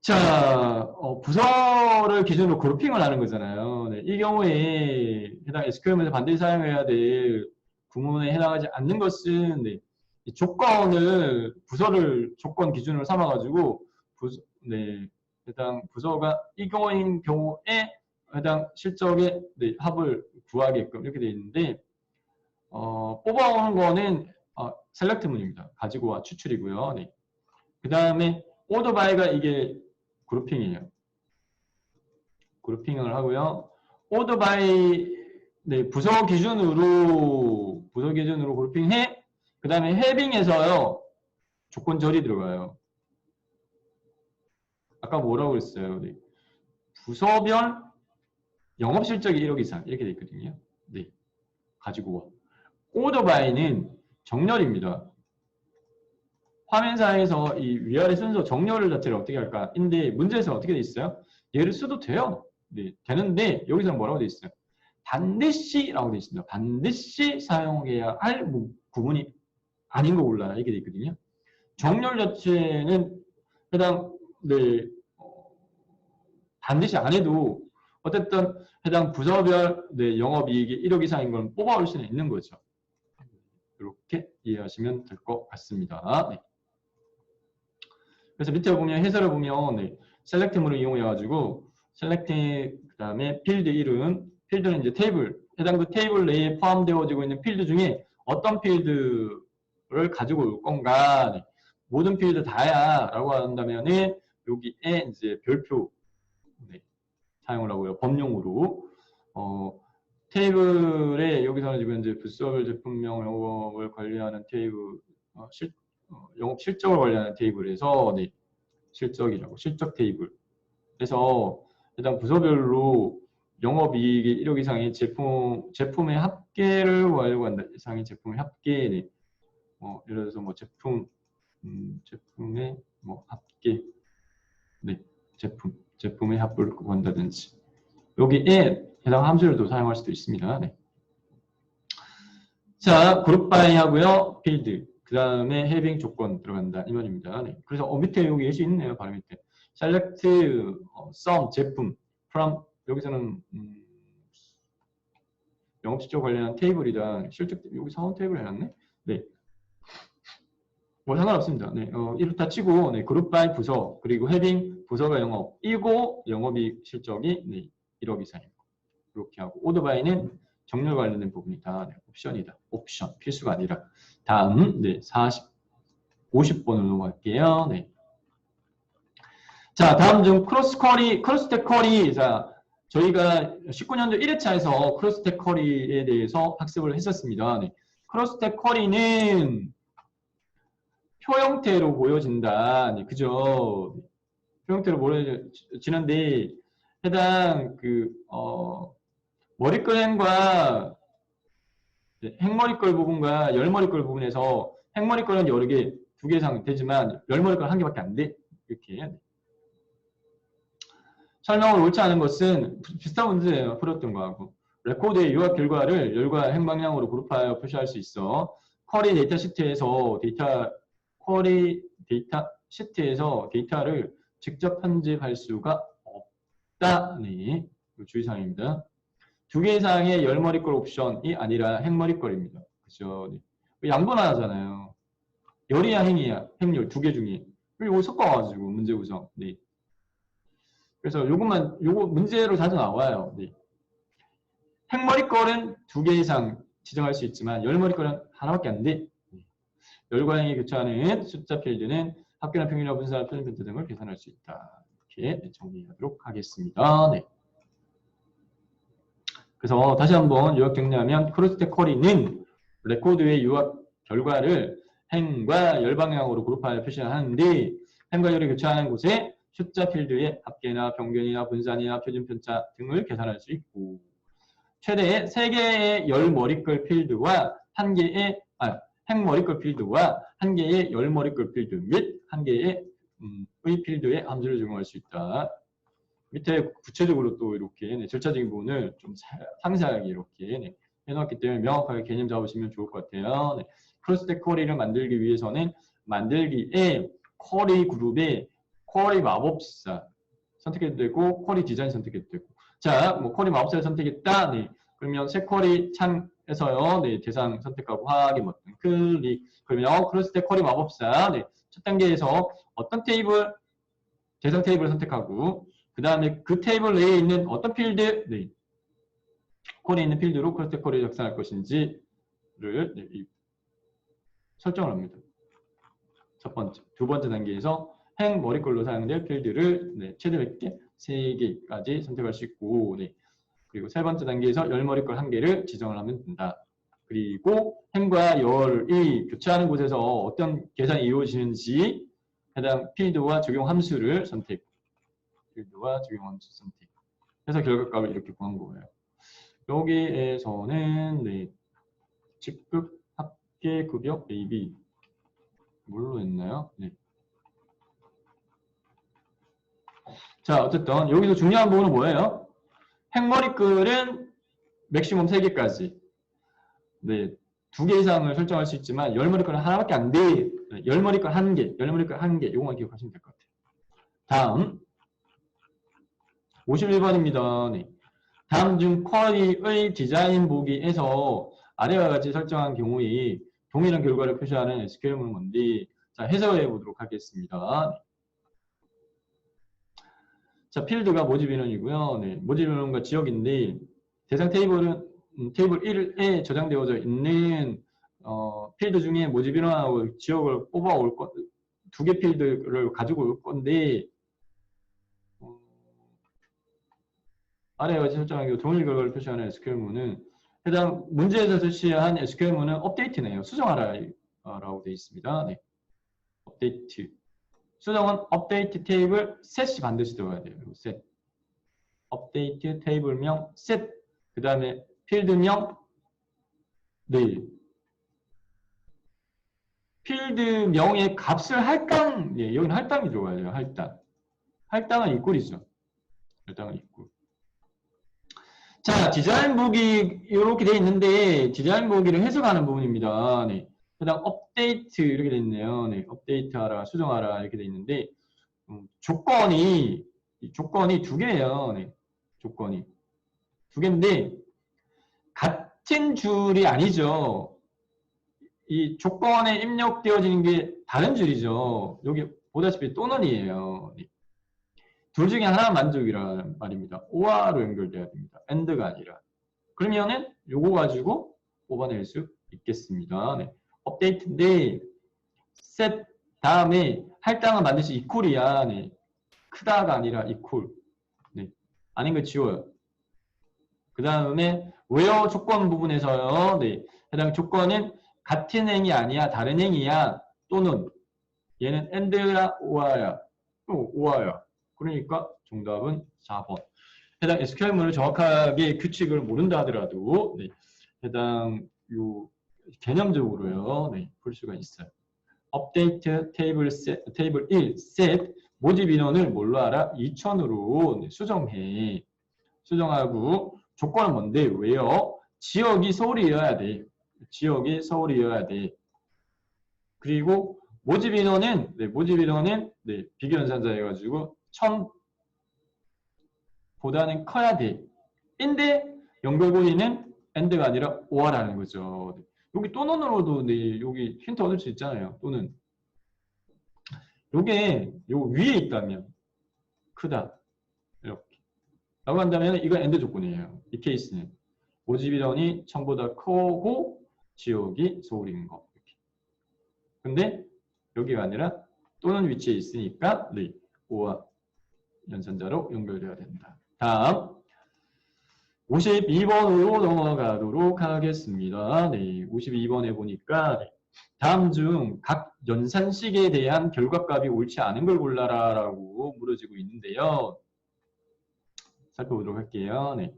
자, 부서를 기준으로 그룹핑을 하는 거잖아요. 이 경우에 해당 SQL에서 반드시 사용해야 될 구문에 해당하지 않는 것은 이 조건을 부서를 조건 기준으로 삼아가지고 네, 해당 부서가 이거인 경우에 해당 실적의 네, 합을 구하게끔 이렇게 되어 있는데 뽑아오는 거는 셀렉트문입니다. 가지고 와 추출이고요. 네. 그 다음에 오더바이가 이게 그룹핑이에요. 그룹핑을 하고요. 오더바이 네, 부서 기준으로 그룹핑해. 그 다음에 해빙에서요. 조건절이 들어가요. 아까 뭐라고 그랬어요? 네. 부서별 영업실적이 1억 이상 이렇게 돼 있거든요. 네. 가지고 와. 오더바이는 정렬입니다. 화면상에서 이 위아래 순서 정렬 자체를 어떻게 할까? 근데 문제에서 어떻게 돼 있어요? 얘를 써도 돼요. 네, 되는데 여기서는 뭐라고 돼 있어요? 반드시라고 돼 있습니다. 반드시 사용해야 할 구문이 아닌 거 골라라 이렇게 돼 있거든요. 정렬 자체는 해당 네, 반드시 안 해도 어쨌든 해당 부서별 네, 영업이익이 1억 이상인 건 뽑아올 수는 있는 거죠. 이렇게 이해하시면 될 것 같습니다. 네. 그래서 밑에 보면 해설을 보면 네, 셀렉트문을 이용해가지고 셀렉트 그 다음에 필드 이름 필드는 이제 테이블 해당 그 테이블 내에 포함되어지고 있는 필드 중에 어떤 필드를 가지고 올 건가 네, 모든 필드 다야 라고 한다면은 여기에 이제 별표 네, 사용을 하고요 범용으로 테이블에 여기서는 지금 이제 부서별 제품명 영업을 관리하는 테이블 영업 실적을 관리하는 테이블에서 네, 실적이라고 실적 테이블 그래서 일단 부서별로 영업이익이 1억 이상의 제품의 합계를 구하려고 한다. 이상의 제품의 합계 네. 예를 들어서 뭐 제품의 뭐 합계 네 제품의 합을 구한다든지 여기에 해당 함수를 또 사용할 수도 있습니다. 네. 자, 그룹 바이 하고요. 필드. 그 다음에 해빙 조건 들어간다. 이 말입니다. 네. 그래서 밑에 여기 예시 있네요. 바로 밑에. select some 제품 from 여기서는 영업실적 관련한 테이블이다. 실적 여기 사원 테이블 해놨네. 네. 뭐 상관없습니다. 네. 이렇다 치고 네. 그룹 바이 부서 그리고 해빙 부서가 영업이고 영업이익 실적이 네. 1억 이상이고 이렇게 하고 오더 바이는 정렬 관련된 부분이다. 네, 옵션이다. 옵션. 필수가 아니라. 다음, 네, 50번으로 넘어갈게요. 네. 자, 다음 중 크로스텍 쿼리. 자, 저희가 19년도 1회차에서 크로스텍 쿼리에 대해서 학습을 했었습니다. 네. 크로스텍 쿼리는 표 형태로 보여진다. 네, 그죠? 표 형태로 보여지는데, 해당 머리끌행과 행머리끌 부분과 열머리끌 부분에서 행머리끌은 여러 개, 2개 이상 되지만 열머리끌 1개밖에 안 돼. 이렇게. 설명을 옳지 않은 것은 비슷한 문제예요. 풀었던 거하고. 레코드의 유압 결과를 열과 행방향으로 그룹하여 표시할 수 있어. 쿼리 데이터 시트에서 데이터를 직접 편집할 수가 없다. 네. 주의사항입니다. 2개 이상의 열머리걸 옵션이 아니라 행머리걸입니다. 그죠? 네. 양분하잖아요. 열이야 행이야. 행열 2개 중에. 이거 섞어가지고 문제 구성. 네. 그래서 요거 문제로 자주 나와요. 네. 행머리걸은 2개 이상 지정할 수 있지만 열머리걸은 하나밖에 안 돼. 네. 열과 행이 교차하는 숫자 필드는 합계나 평균이나 분산이나 표준 필드 등을 계산할 수 있다. 이렇게 정리하도록 하겠습니다. 네. 그래서 다시 한번 요약 정리하면 크로스텍 쿼리는 레코드의 유압 결과를 행과 열 방향으로 그룹하여 표시하는데 행과 열이 교차하는 곳에 숫자 필드의 합계나 평균이나 분산이나 표준 편차 등을 계산할 수 있고 최대 3개의 열 머리끌 필드와 1개의 행머리끌 필드와 1개의 열 머리끌 필드 및 1개의 필드의 함수를 적용할 수 있다. 밑에 구체적으로 또 이렇게 절차적인 부분을 좀 상세하게 이렇게 해놓았기 때문에 명확하게 개념 잡으시면 좋을 것 같아요. 네. 크로스텍 쿼리를 만들기 위해서는 만들기에 쿼리 그룹에 쿼리 마법사 선택해도 되고 쿼리 디자인 선택해도 되고 자, 뭐 쿼리 마법사를 선택했다. 네. 그러면 새 쿼리 창에서요. 네, 대상 선택하고 확인 버튼 클릭. 그러면 크로스텍 쿼리 마법사 네. 첫 단계에서 어떤 대상 테이블을 선택하고 그 다음에 그 테이블 내에 있는 어떤 필드, 네. 콜에 있는 필드로 크로스 콜을 작성할 것인지를 네, 설정을 합니다. 첫 번째. 두 번째 단계에서 행 머리글로 사용될 필드를 네, 최대 몇 개? 3개까지 선택할 수 있고 네. 그리고 세 번째 단계에서 열 머리글 1개를 지정을 하면 된다. 그리고 행과 열이 교차하는 곳에서 어떤 계산이 이루어지는지 해당 필드와 적용 함수를 선택. 필드와 적용 함수 선택. 해서 결과값을 이렇게 구한 거예요. 여기에서는 네, 직급, 합계, 급여, AB 뭘로 했나요? 네. 자, 어쨌든 여기서 중요한 부분은 뭐예요? 행머리글은 맥시멈 3개까지. 네, 2개 이상을 설정할 수 있지만 열머리글은 하나밖에 안 돼. 열머리글 1개, 열머리글 1개. 요거만 기억하시면 될 것 같아요. 다음 51번입니다. 네. 다음 중 쿼리의 디자인 보기에서 아래와 같이 설정한 경우에 동일한 결과를 표시하는 SQL문은 뭔지 자, 해석해 보도록 하겠습니다. 자, 필드가 모집 인원이고요. 네, 모집 인원과 지역인데 대상 테이블은 테이블 1에 저장되어져 있는 필드 중에 모집 인원하고 지역을 뽑아올 것, 2개 필드를 가지고 올 건데 아래와 같이 설정한 경우 동일 결과를 표시하는 SQL문은 해당 문제에서 제시한 SQL문은 업데이트네요. 수정하라라고 되어 있습니다. 네. 업데이트. 수정은 업데이트 테이블 셋이 반드시 들어가야 돼요. 셋. 업데이트 테이블명 셋. 그 다음에 필드명 네. 필드명의 값을 할당. 예, 여기는 할당이 들어가야 돼요. 할당. 할당은 이꼴이죠. 할당은 이꼴. 자, 디자인 보기 이렇게 되어 있는데 디자인 보기를 해석하는 부분입니다. 네. 그다음 업데이트 이렇게 되어 있네요. 네. 업데이트하라, 수정하라 이렇게 되어 있는데 조건이 2개예요. 네. 조건이 2개인데 같은 줄이 아니죠. 이 조건에 입력되어지는 게 다른 줄이죠. 여기 보다시피 또는이에요. 네. 둘 중에 하나 만족이라는 말입니다. OR로 연결돼야 됩니다. AND가 아니라. 그러면은 요거 가지고 뽑아낼 수 있겠습니다. 네. 업데이트인데 set 다음에 할당은 반드시 이퀄이야. 네. 크다가 아니라 이퀄. 네. 아닌 거 지워요. 그 다음에 where 조건 부분에서요. 네. 해당 조건은 같은 행이 아니야. 다른 행이야. 또는 얘는 AND야 OR야. OR야. 그러니까 정답은 4번. 해당 SQL문을 정확하게 규칙을 모른다 하더라도 네, 해당 요 개념적으로요. 네, 볼 수가 있어요. 업데이트 테이블 1 셋 모집 인원을 뭘로 알아? 2000으로 네, 수정해. 수정하고 조건은 뭔데? 왜요? 지역이 서울이어야 돼. 지역이 서울이어야 돼. 그리고 모집 인원은 네, 비교연산자 해가지고 1000보다는 커야 돼. 인데 연결고리는 AND가 아니라 OR라는 거죠. 여기 또는으로도 네, 여기 힌트 얻을 수 있잖아요. 또는 요게 요 위에 있다면 크다 이렇게 라고 한다면 이건 AND 조건이에요. 이 케이스는 모집 인원이 1000보다 크고 지역이 서울인 거. 이렇게. 근데 여기가 아니라 또는 위치에 있으니까 네, OR 연산자로 연결돼야 된다. 다음 52번으로 넘어가도록 하겠습니다. 네, 52번에 보니까 다음 중 각 연산식에 대한 결과값이 옳지 않은 걸 골라라 라고 물어지고 있는데요. 살펴보도록 할게요. 네.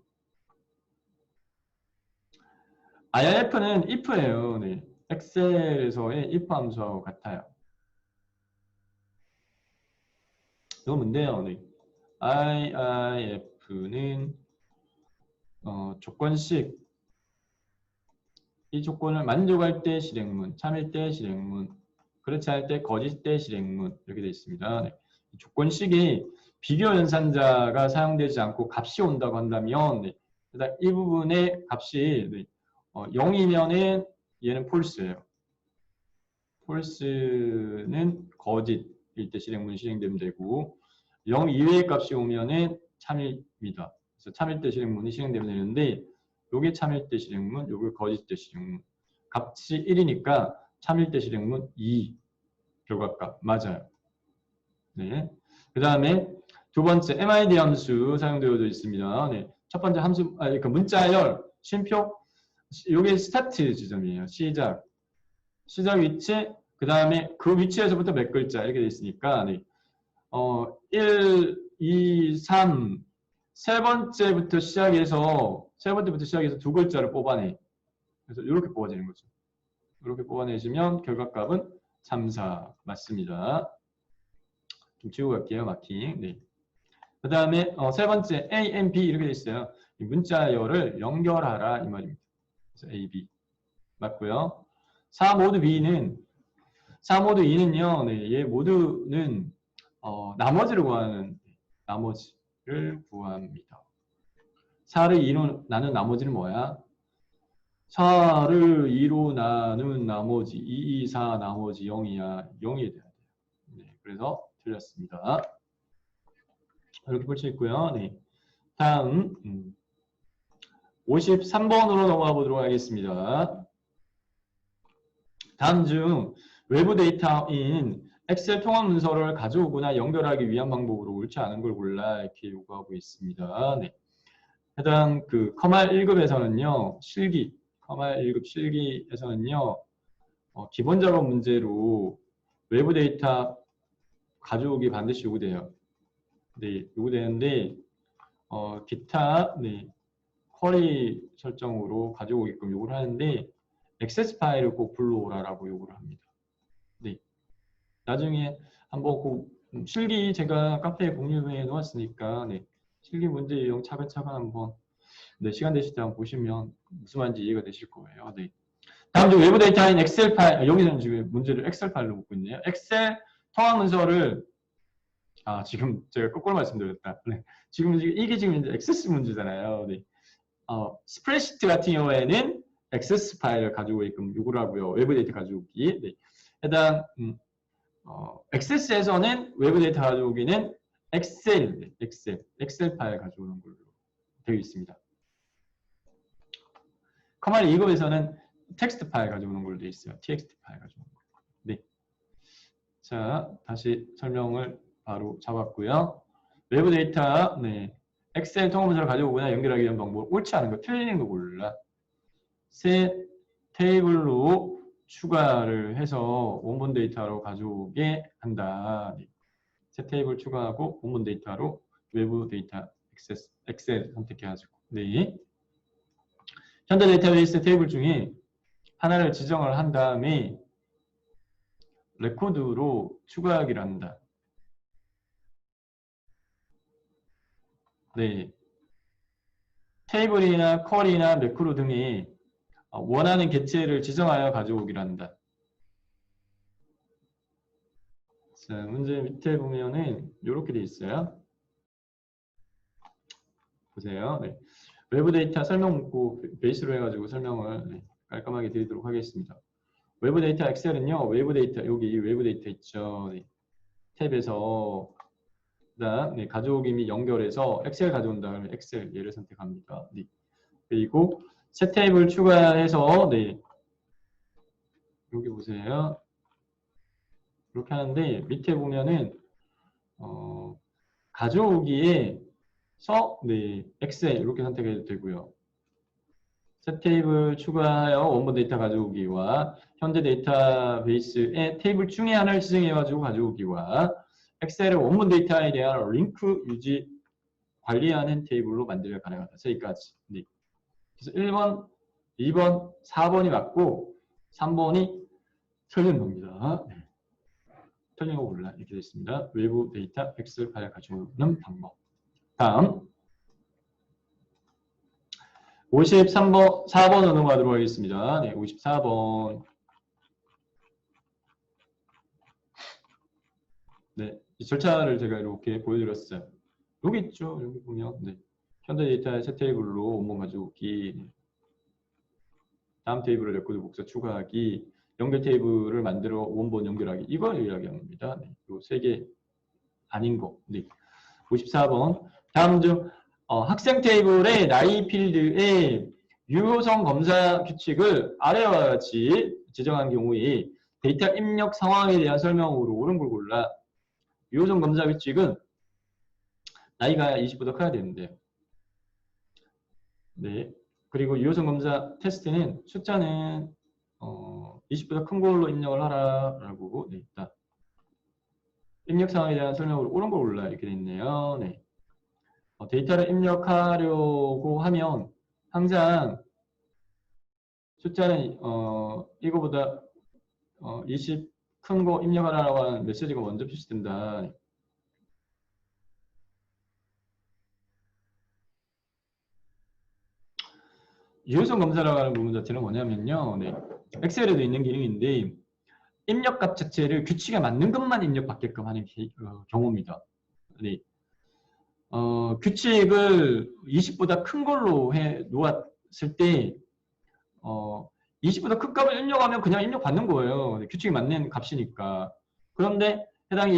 IIF는 if예요. 네. 엑셀에서의 if 함수하고 같아요. 이거 뭔데요? 네. IIF는 조건식 이 조건을 만족할 때 실행문, 참일 때 실행문, 그렇지 않을 때 거짓 때 실행문 이렇게 되어 있습니다. 네. 조건식이 비교 연산자가 사용되지 않고 값이 온다고 한다면 네. 이 부분의 값이 네. 0이면은 얘는 false예요. false는 거짓일 때 실행문이 실행되면 되고 0 이외의 값이 오면은 참일입니다. 그래서 참일대 실행문이 실행되면 되는데 요게 참일대 실행문, 요게 거짓대 실행문. 값이 1이니까 참일대 실행문 2 결과값 맞아요. 네. 그 다음에 두 번째 MID 함수 사용되어져 있습니다. 네. 첫 번째 함수 그러니까 문자열 쉼표 요게 스타트 지점이에요. 시작 위치 그 다음에 그 위치에서부터 몇 글자 이렇게 돼 있으니까 네. 1, 2, 3 세 번째부터 시작해서 두 글자를 뽑아내. 그래서 이렇게 뽑아지는 거죠. 이렇게 뽑아내시면 결과값은 3, 4 맞습니다. 좀 지우고 갈게요. 마킹. 네. 그 다음에 세 번째 A, M, B 이렇게 돼 있어요. 이 문자열을 연결하라 이 말입니다. 그래서 A, B 맞고요. 4 모드 B는 4 모드 2는요. 네, 얘 모두는 나머지를 구하는 나머지를 구합니다. 4를 2로 나눈 나머지는 뭐야? 4를 2로 나눈 나머지 2, 2, 4 나머지 0이야. 0이 돼야 돼요. 네, 그래서 틀렸습니다. 이렇게 볼 수 있고요. 네. 다음 53번으로 넘어가 보도록 하겠습니다. 다음 중 외부 데이터인 엑셀 통합 문서를 가져오거나 연결하기 위한 방법으로 옳지 않은 걸 골라 이렇게 요구하고 있습니다. 네. 해당 그 커말 1급에서는요. 커말 1급 실기에서는요. 기본 작업 문제로 외부 데이터 가져오기 반드시 요구돼요. 네, 요구되는데 기타 네, 쿼리 설정으로 가져오게끔 요구를 하는데 액세스 파일을 꼭 불러오라라고 요구를 합니다. 네. 나중에 한번 그 실기 제가 카페에 공유해 놓았으니까 네. 실기 문제 유형 차근차근 한번 네, 시간 되실 때 한번 보시면 무슨 말인지 이해가 되실 거예요. 네. 다음 중 외부 데이터인 엑셀 파일 여기서는 지금 문제를 엑셀 파일로 묻고 있네요. 엑셀 통합 문서를 지금 제가 거꾸로 말씀드렸다. 네. 이게 지금 이제 액세스 문제잖아요. 네. 스프레드시트 같은 경우에는 액세스 파일을 가지고 있게끔 요구를 하고요. 외부 데이터 가져오기. 네. 해당 액세스에서는 외부 데이터 가져오기는 엑셀 파일 가져오는 걸로 되어 있습니다. 커마드 2급에서는 텍스트 파일 가져오는 걸로 되어 있어요. txt 파일 가져오는 거. 네. 자, 다시 설명을 바로 잡았고요. 외부 데이터, 네. 엑셀 통합 문서를 가져오거나 연결하기 위한 방법. 옳지 않은 거, 틀린 거 골라. 새 테이블로 추가를 해서 원본 데이터로 가져오게 한다. 네. 새 테이블 추가하고 원본 데이터로 외부 데이터 엑셀 선택해가지고. 네. 현재 데이터베이스 테이블 중에 하나를 지정을 한 다음에 레코드로 추가하기를 한다. 네. 테이블이나 쿼리나 매크로 등이 원하는 객체를 지정하여 가져오기를 한다. 자, 문제 밑에 보면은 이렇게 돼 있어요. 보세요. 네. 외부 데이터 설명 문구 베이스로 해가지고 설명을 깔끔하게 드리도록 하겠습니다. 외부 데이터 엑셀은요. 외부 데이터 여기 외부 데이터 있죠. 네. 탭에서 네, 가져오기 및 연결해서 엑셀 가져온다 그러면 엑셀 얘를 선택합니다. 네. 그리고 새 테이블 추가해서 네. 여기 보세요. 이렇게 하는데 밑에 보면은 가져오기에 네, 엑셀 이렇게 선택해도 되고요. 새 테이블 추가하여 원본 데이터 가져오기와 현재 데이터베이스의 테이블 중에 하나를 지정해가지고 가져오기와 엑셀의 원본 데이터에 대한 링크 유지 관리하는 테이블로 만들면 가능하다. 여기까지. 네. 그래서 1번, 2번, 4번이 맞고 3번이 틀린 겁니다. 네. 틀린 거 몰라. 이렇게 되어 있습니다. 외부 데이터 엑셀 파일 가져오는 방법. 다음 53번, 4번으로 넘어가도록 하겠습니다. 네, 54번. 네, 이 절차를 제가 이렇게 보여드렸어요. 여기 있죠. 여기 보면 네. 현재 데이터의 새 테이블로 원본 가져오기, 다음 테이블을 레코드 복사 추가하기, 연결 테이블을 만들어 원본 연결하기. 이걸 이야기합니다. 네, 요 세 개 아닌 거. 네. 54번. 다음 중 학생 테이블의 나이 필드의 유효성 검사 규칙을 아래와 같이 지정한 경우에 데이터 입력 상황에 대한 설명으로 옳은 걸 골라. 유효성 검사 규칙은 나이가 20보다 커야 되는데요. 네. 그리고 유효성 검사 테스트는 숫자는 20보다 큰 걸로 입력을 하라라고 돼 있다. 입력 상황에 대한 설명으로 옳은 걸 골라 이렇게 돼 있네요. 네. 데이터를 입력하려고 하면 항상 숫자는 이거보다 20 큰 거 입력하라고 하는 메시지가 먼저 표시된다. 유효성 검사라고 하는 부분 자체는 뭐냐면요. 네. 엑셀에도 있는 기능인데 입력값 자체를 규칙에 맞는 것만 입력받게끔 하는 경우입니다. 네. 규칙을 20보다 큰 걸로 해 놓았을 때 20보다 큰 값을 입력하면 그냥 입력받는 거예요. 규칙에 맞는 값이니까. 그런데 해당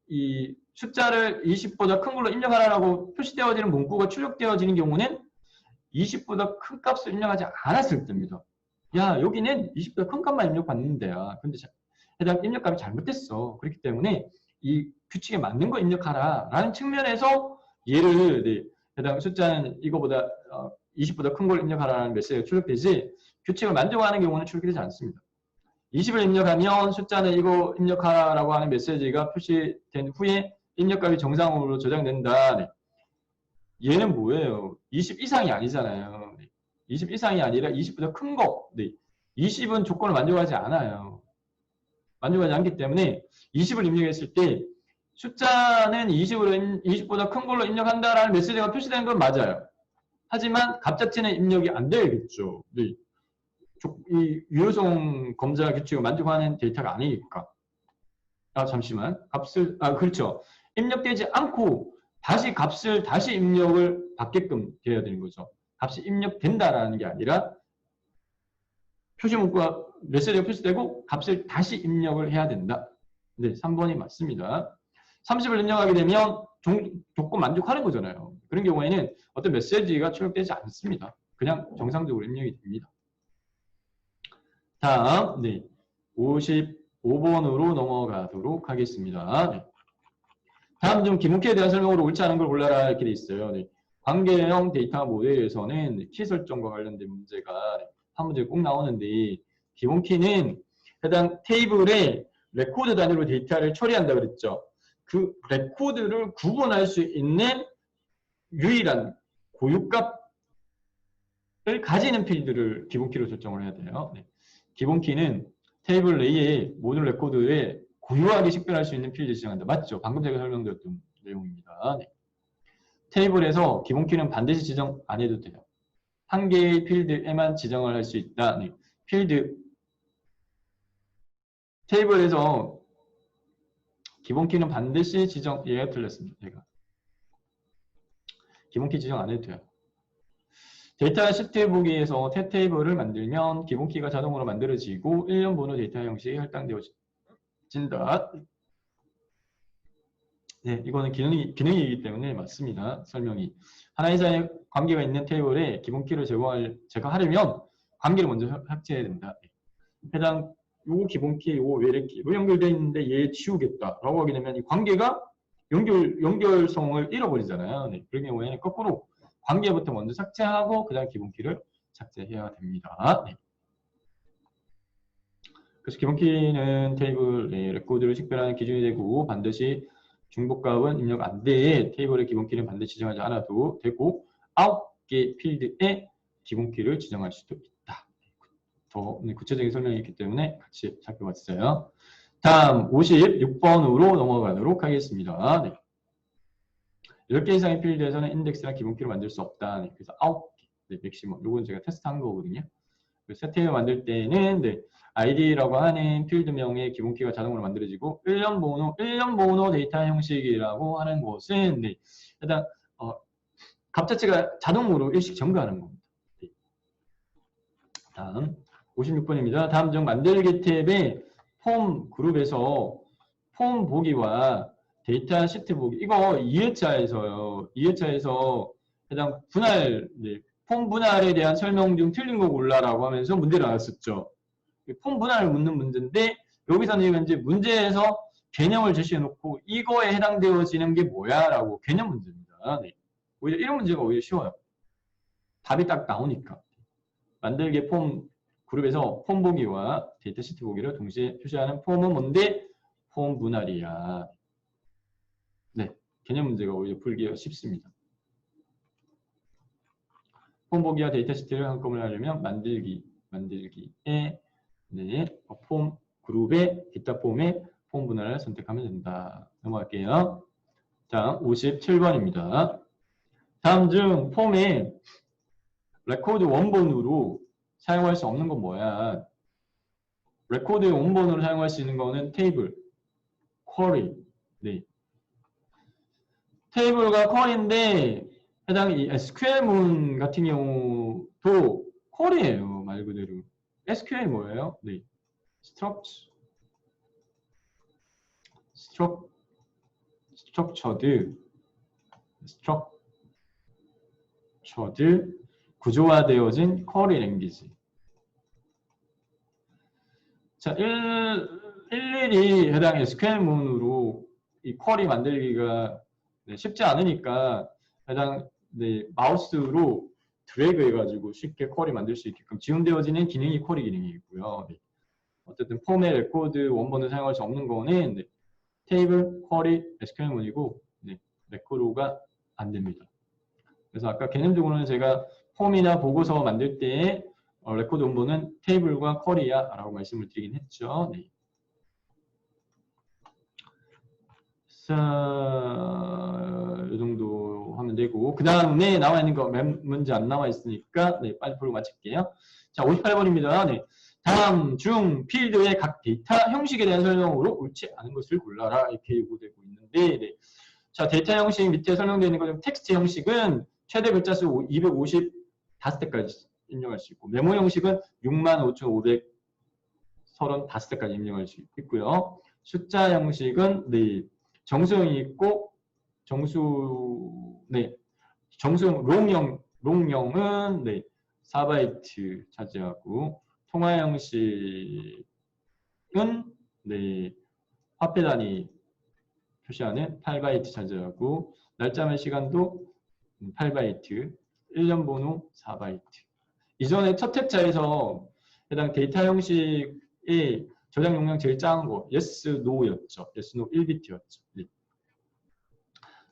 이 숫자를 20보다 큰 걸로 입력하라고 표시되어지는 문구가 출력되어지는 경우는 20보다 큰 값을 입력하지 않았을 때입니다. 야, 여기는 20보다 큰 값만 입력받는 데야. 근데 해당 입력값이 잘못됐어. 그렇기 때문에 이 규칙에 맞는 거 입력하라 라는 측면에서 얘를 네, 해당 숫자는 이거보다 20보다 큰 걸 입력하라는 메시지가 출력되지 규칙을 만족하는 경우는 출력되지 않습니다. 20을 입력하면 숫자는 이거 입력하라고 하는 메시지가 표시된 후에 입력값이 정상으로 저장된다. 네. 얘는 뭐예요? 20 이상이 아니잖아요. 20 이상이 아니라 20보다 큰 거. 네. 20은 조건을 만족하지 않아요. 만족하지 않기 때문에 20을 입력했을 때 숫자는 20보다 큰 걸로 입력한다라는 메시지가 표시되는 건 맞아요. 하지만 값 자체는 입력이 안 되겠죠. 네. 이 유효성 검사 규칙을 만족하는 데이터가 아니니까. 잠시만. 그렇죠. 입력되지 않고 값을 다시 입력을 받게끔 되어야 되는 거죠. 값이 입력된다라는 게 아니라 표시 문구가 메시지가 표시되고 값을 다시 입력을 해야 된다. 네, 3번이 맞습니다. 30을 입력하게 되면 조건 만족하는 거잖아요. 그런 경우에는 어떤 메시지가 출력되지 않습니다. 그냥 정상적으로 입력이 됩니다. 다음, 네, 55번으로 넘어가도록 하겠습니다. 네. 다음 중 기본키에 대한 설명으로 옳지 않은 걸 골라라 이렇게 돼 있어요. 네. 관계형 데이터 모델에서는 키 설정과 관련된 문제가 한 문제 꼭 나오는데 기본키는 해당 테이블에 레코드 단위로 데이터를 처리한다 그랬죠. 그 레코드를 구분할 수 있는 유일한 고유값을 가지는 필드를 기본키로 설정을 해야 돼요. 네. 기본키는 테이블 내에 모든 레코드에 고유하게 식별할 수 있는 필드 지정한다. 맞죠? 방금 제가 설명드렸던 내용입니다. 네. 테이블에서 기본키는 반드시 지정 안 해도 돼요. 한 개의 필드에만 지정을 할 수 있다. 네. 테이블에서 기본키는 반드시 얘가 틀렸습니다. 얘가. 기본키 지정 안 해도 돼요. 데이터 시트 보기에서 새 테이블을 만들면 기본키가 자동으로 만들어지고 1년 번호 데이터 형식이 할당되어진다. 네, 이거는 기능이기 때문에 맞습니다. 설명이. 하나 이상의 관계가 있는 테이블에 기본키를 제거하려면 관계를 먼저 삭제해야 된다. 해당 요 기본키, 요 외래키로 연결되어 있는데 얘 지우겠다라고 하게 되면 이 관계가 연결성을 잃어버리잖아요. 네, 그런 경우에는 거꾸로 관계부터 먼저 삭제하고 그 다음 기본키를 삭제해야 됩니다. 네. 그래서 기본키는 테이블 레코드를 식별하는 기준이 되고 반드시 중복값은 입력 안 돼. 테이블의 기본키는 반드시 지정하지 않아도 되고 9개 필드에 기본키를 지정할 수도 있다. 더 구체적인 설명이 있기 때문에 같이 살펴봤어요. 다음 56번으로 넘어가도록 하겠습니다. 네. 10개 이상의 필드에서는 인덱스나 기본키를 만들 수 없다. 네. 그래서 9개, 네, 맥시멈. 이건 제가 테스트한 거거든요. 새 테이블 만들 때는 네, id라고 하는 필드명의 기본키가 자동으로 만들어지고 1년 번호 데이터 형식이라고 하는 것은 네, 일단 값 자체가 자동으로 일씩 증가하는 겁니다. 네. 다음 56번입니다. 다음 중 만들기 탭의 폼 그룹에서 폼 보기와 데이터 시트 보기. 이거 2회차에서요. 2회차에서 해당 분할, 네, 폼 분할에 대한 설명 중 틀린 거 골라라고 하면서 문제를 나왔었죠. 폼 분할을 묻는 문제인데 여기서는 이제 문제에서 개념을 제시해 놓고 이거에 해당되어지는 게 뭐야? 라고 개념 문제입니다. 네. 오히려 이런 문제가 오히려 쉬워요. 답이 딱 나오니까. 만들기 폼 그룹에서 폼 보기와 데이터 시트 보기를 동시에 표시하는 폼은 뭔데? 폼 분할이야. 네. 개념 문제가 오히려 풀기가 쉽습니다. 폼 보기와 데이터 시트를 한꺼번에 하려면 만들기에 네, 폼 그룹의 데이터 폼의 폼 분할을 선택하면 된다. 넘어갈게요. 자, 57번입니다. 다음 중 폼에 레코드 원본으로 사용할 수 없는 건 뭐야? 레코드 원본으로 사용할 수 있는 거는 테이블, 쿼리. 네. 테이블과 쿼리인데 해당 이 SQL문 같은 경우도 쿼리예요. 말 그대로. SQL 뭐예요? 네. 스트럭처드 구조화되어진 쿼리 랭귀지. 자, 일일이 해당 SQL문으로 이 쿼리 만들기가 네, 쉽지 않으니까 해당 네, 마우스로 드래그 해가지고 쉽게 쿼리 만들 수 있게끔 지원되어지는 기능이 쿼리 기능이고요. 네. 어쨌든 폼의 레코드 원본을 사용할 수 없는 거는 네, 테이블, 쿼리, SQL문이고 네, 레코드가 안 됩니다. 그래서 아까 개념적으로는 제가 폼이나 보고서 만들 때 레코드 원본은 테이블과 쿼리야 라고 말씀을 드리긴 했죠. 네. 자, 이 정도 하면 되고 그 다음에 나와 있는 거 문제 안 나와 있으니까 네, 빨리 풀고 마칠게요. 자, 58번입니다. 네. 다음 중 필드의 각 데이터 형식에 대한 설명으로 옳지 않은 것을 골라라 이렇게 요구되고 있는데 네. 자, 데이터 형식 밑에 설명되어 있는 것 텍스트 형식은 최대 글자 수 255대까지 입력할 수 있고 메모 형식은 65,535대까지 입력할 수 있고요. 숫자 형식은 네, 정수형이 있고 정수형 롱형은 네, 4바이트 차지하고 통화 형식은 네, 화폐 단위 표시하는 8바이트 차지하고 날짜만 시간도 8바이트, 1년 번호 4바이트. 이전에 첫 회차에서 해당 데이터 형식의 저장 용량 제일 작은 거 yes, no였죠. yes, no 1비트였죠. 네.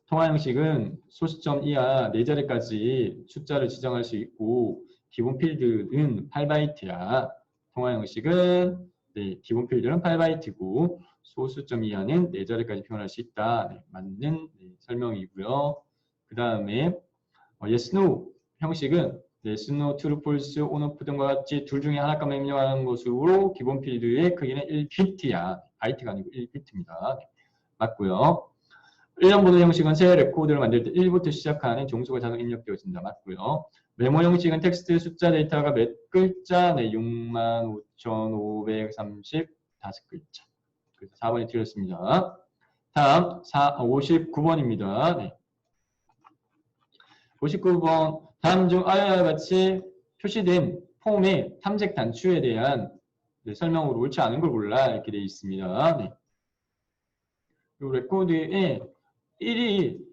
통화 형식은 소수점 이하 4자리까지 숫자를 지정할 수 있고 기본 필드는 8바이트야. 통화 형식은 네, 기본 필드는 8바이트고 소수점 이하는 4자리까지 표현할 수 있다. 네, 맞는 네, 설명이고요. 그 다음에 yes, no 형식은 yes, no, true, false, on, off 등과 같이 둘 중에 하나값만 입력하는 것으로 기본 필드의 크기는 1비트야. 바이트가 아니고 1비트입니다. 네, 맞고요. 1년 번호 형식은 새 레코드를 만들 때 1부터 시작하는 종수가 자동 입력되어진다. 맞고요. 메모 형식은 텍스트 숫자 데이터가 몇 글자? 네, 65,535글자. 그래서 4번이 틀렸습니다. 다음 59번입니다. 네. 59번 다음 중 아래와 같이 표시된 폼의 탐색 단추에 대한 네, 설명으로 옳지 않은 걸 골라 이렇게 되어 있습니다. 네. 이 레코드에 1이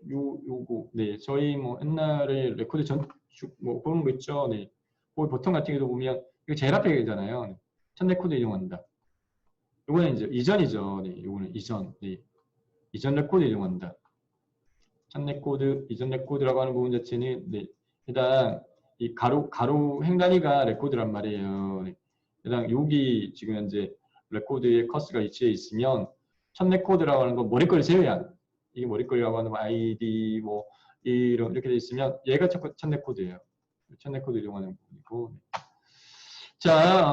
요거 네 저희 뭐 옛날에 레코드 전축 뭐 그런 거 있죠. 네. 보통 같은 경우도 보면 이거 제일 앞에 있잖아요. 네. 첫 레코드 이용한다. 요거는 이제 이전이죠. 네. 요거는 이전. 네. 이전 레코드 이용한다. 첫 레코드, 이전 레코드라고 하는 부분 자체는 네. 해당 이 가로 행 단위가 레코드란 말이에요. 네. 해당 여기 지금 현재 레코드의 커스가 위치해 있으면 첫 레코드라고 하는 건 머리거리 제외한 이게 머리거리라고 하는 아이디 뭐 이렇게 돼 있으면 얘가 첫 레코드예요. 첫 레코드 이용하는 부분이고. 네. 자,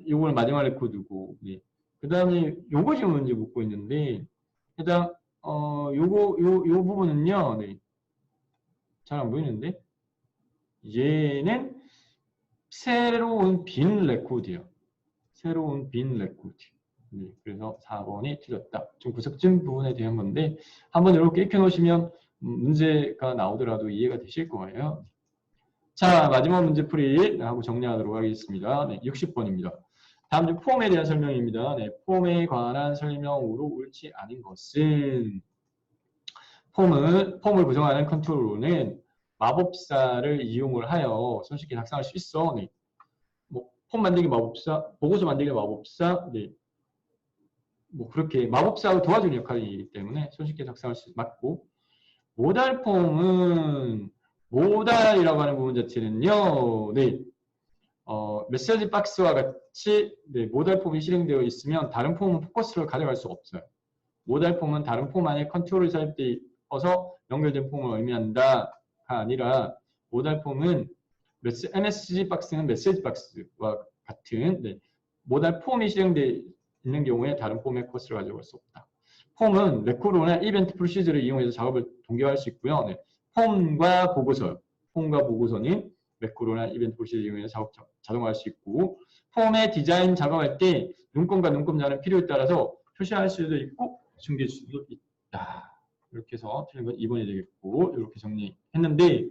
요걸 마지막 레코드고. 네. 그 다음에 요거 지금 문제 묻고 있는데 해당 요 부분은요. 네. 잘 안 보이는데 얘는 새로운 빈 레코드예요. 새로운 빈 레코드. 네, 그래서 4번이 틀렸다. 좀 구석진 부분에 대한 건데 한번 이렇게 익혀놓으시면 문제가 나오더라도 이해가 되실 거예요. 자, 마지막 문제풀이 하고 정리하도록 하겠습니다. 네, 60번입니다. 다음 중 폼에 대한 설명입니다. 네, 폼에 관한 설명으로 옳지 않은 것은 폼을 구성하는 컨트롤러는 마법사를 이용을 하여 손쉽게 작성할 수 있어. 네. 뭐, 폼 만들기 마법사, 보고서 만들기 마법사, 네. 뭐 그렇게 마법사가 도와주는 역할이기 때문에 손쉽게 작성할 수 맞고, 모달 폼은 모달이라고 하는 부분 자체는요. 네. 메시지 박스와 같이 네, 모달 폼이 실행되어 있으면 다른 폼은 포커스를 가져갈 수 없어요. 모달 폼은 다른 폼 안에 컨트롤이 삽입되어서 연결된 폼을 의미한다가 아니라 모달 폼은 MSG 박스는 메시지 박스와 같은 네, 모달 폼이 실행되어 있는 경우에 다른 폼의 코스를 가져갈 수 없다. 폼은 레코로나 이벤트 프로시저를 이용해서 작업을 동기화할 수 있고요. 네, 폼과 보고서는 레코로나 이벤트 프로시저를 이용해서 자동화할 수 있고 폼의 디자인 작업할 때 눈금과 눈금자는 필요에 따라서 표시할 수도 있고 숨길 수도 있다. 이렇게 해서 틀린 건 2번이 되겠고 이렇게 정리했는데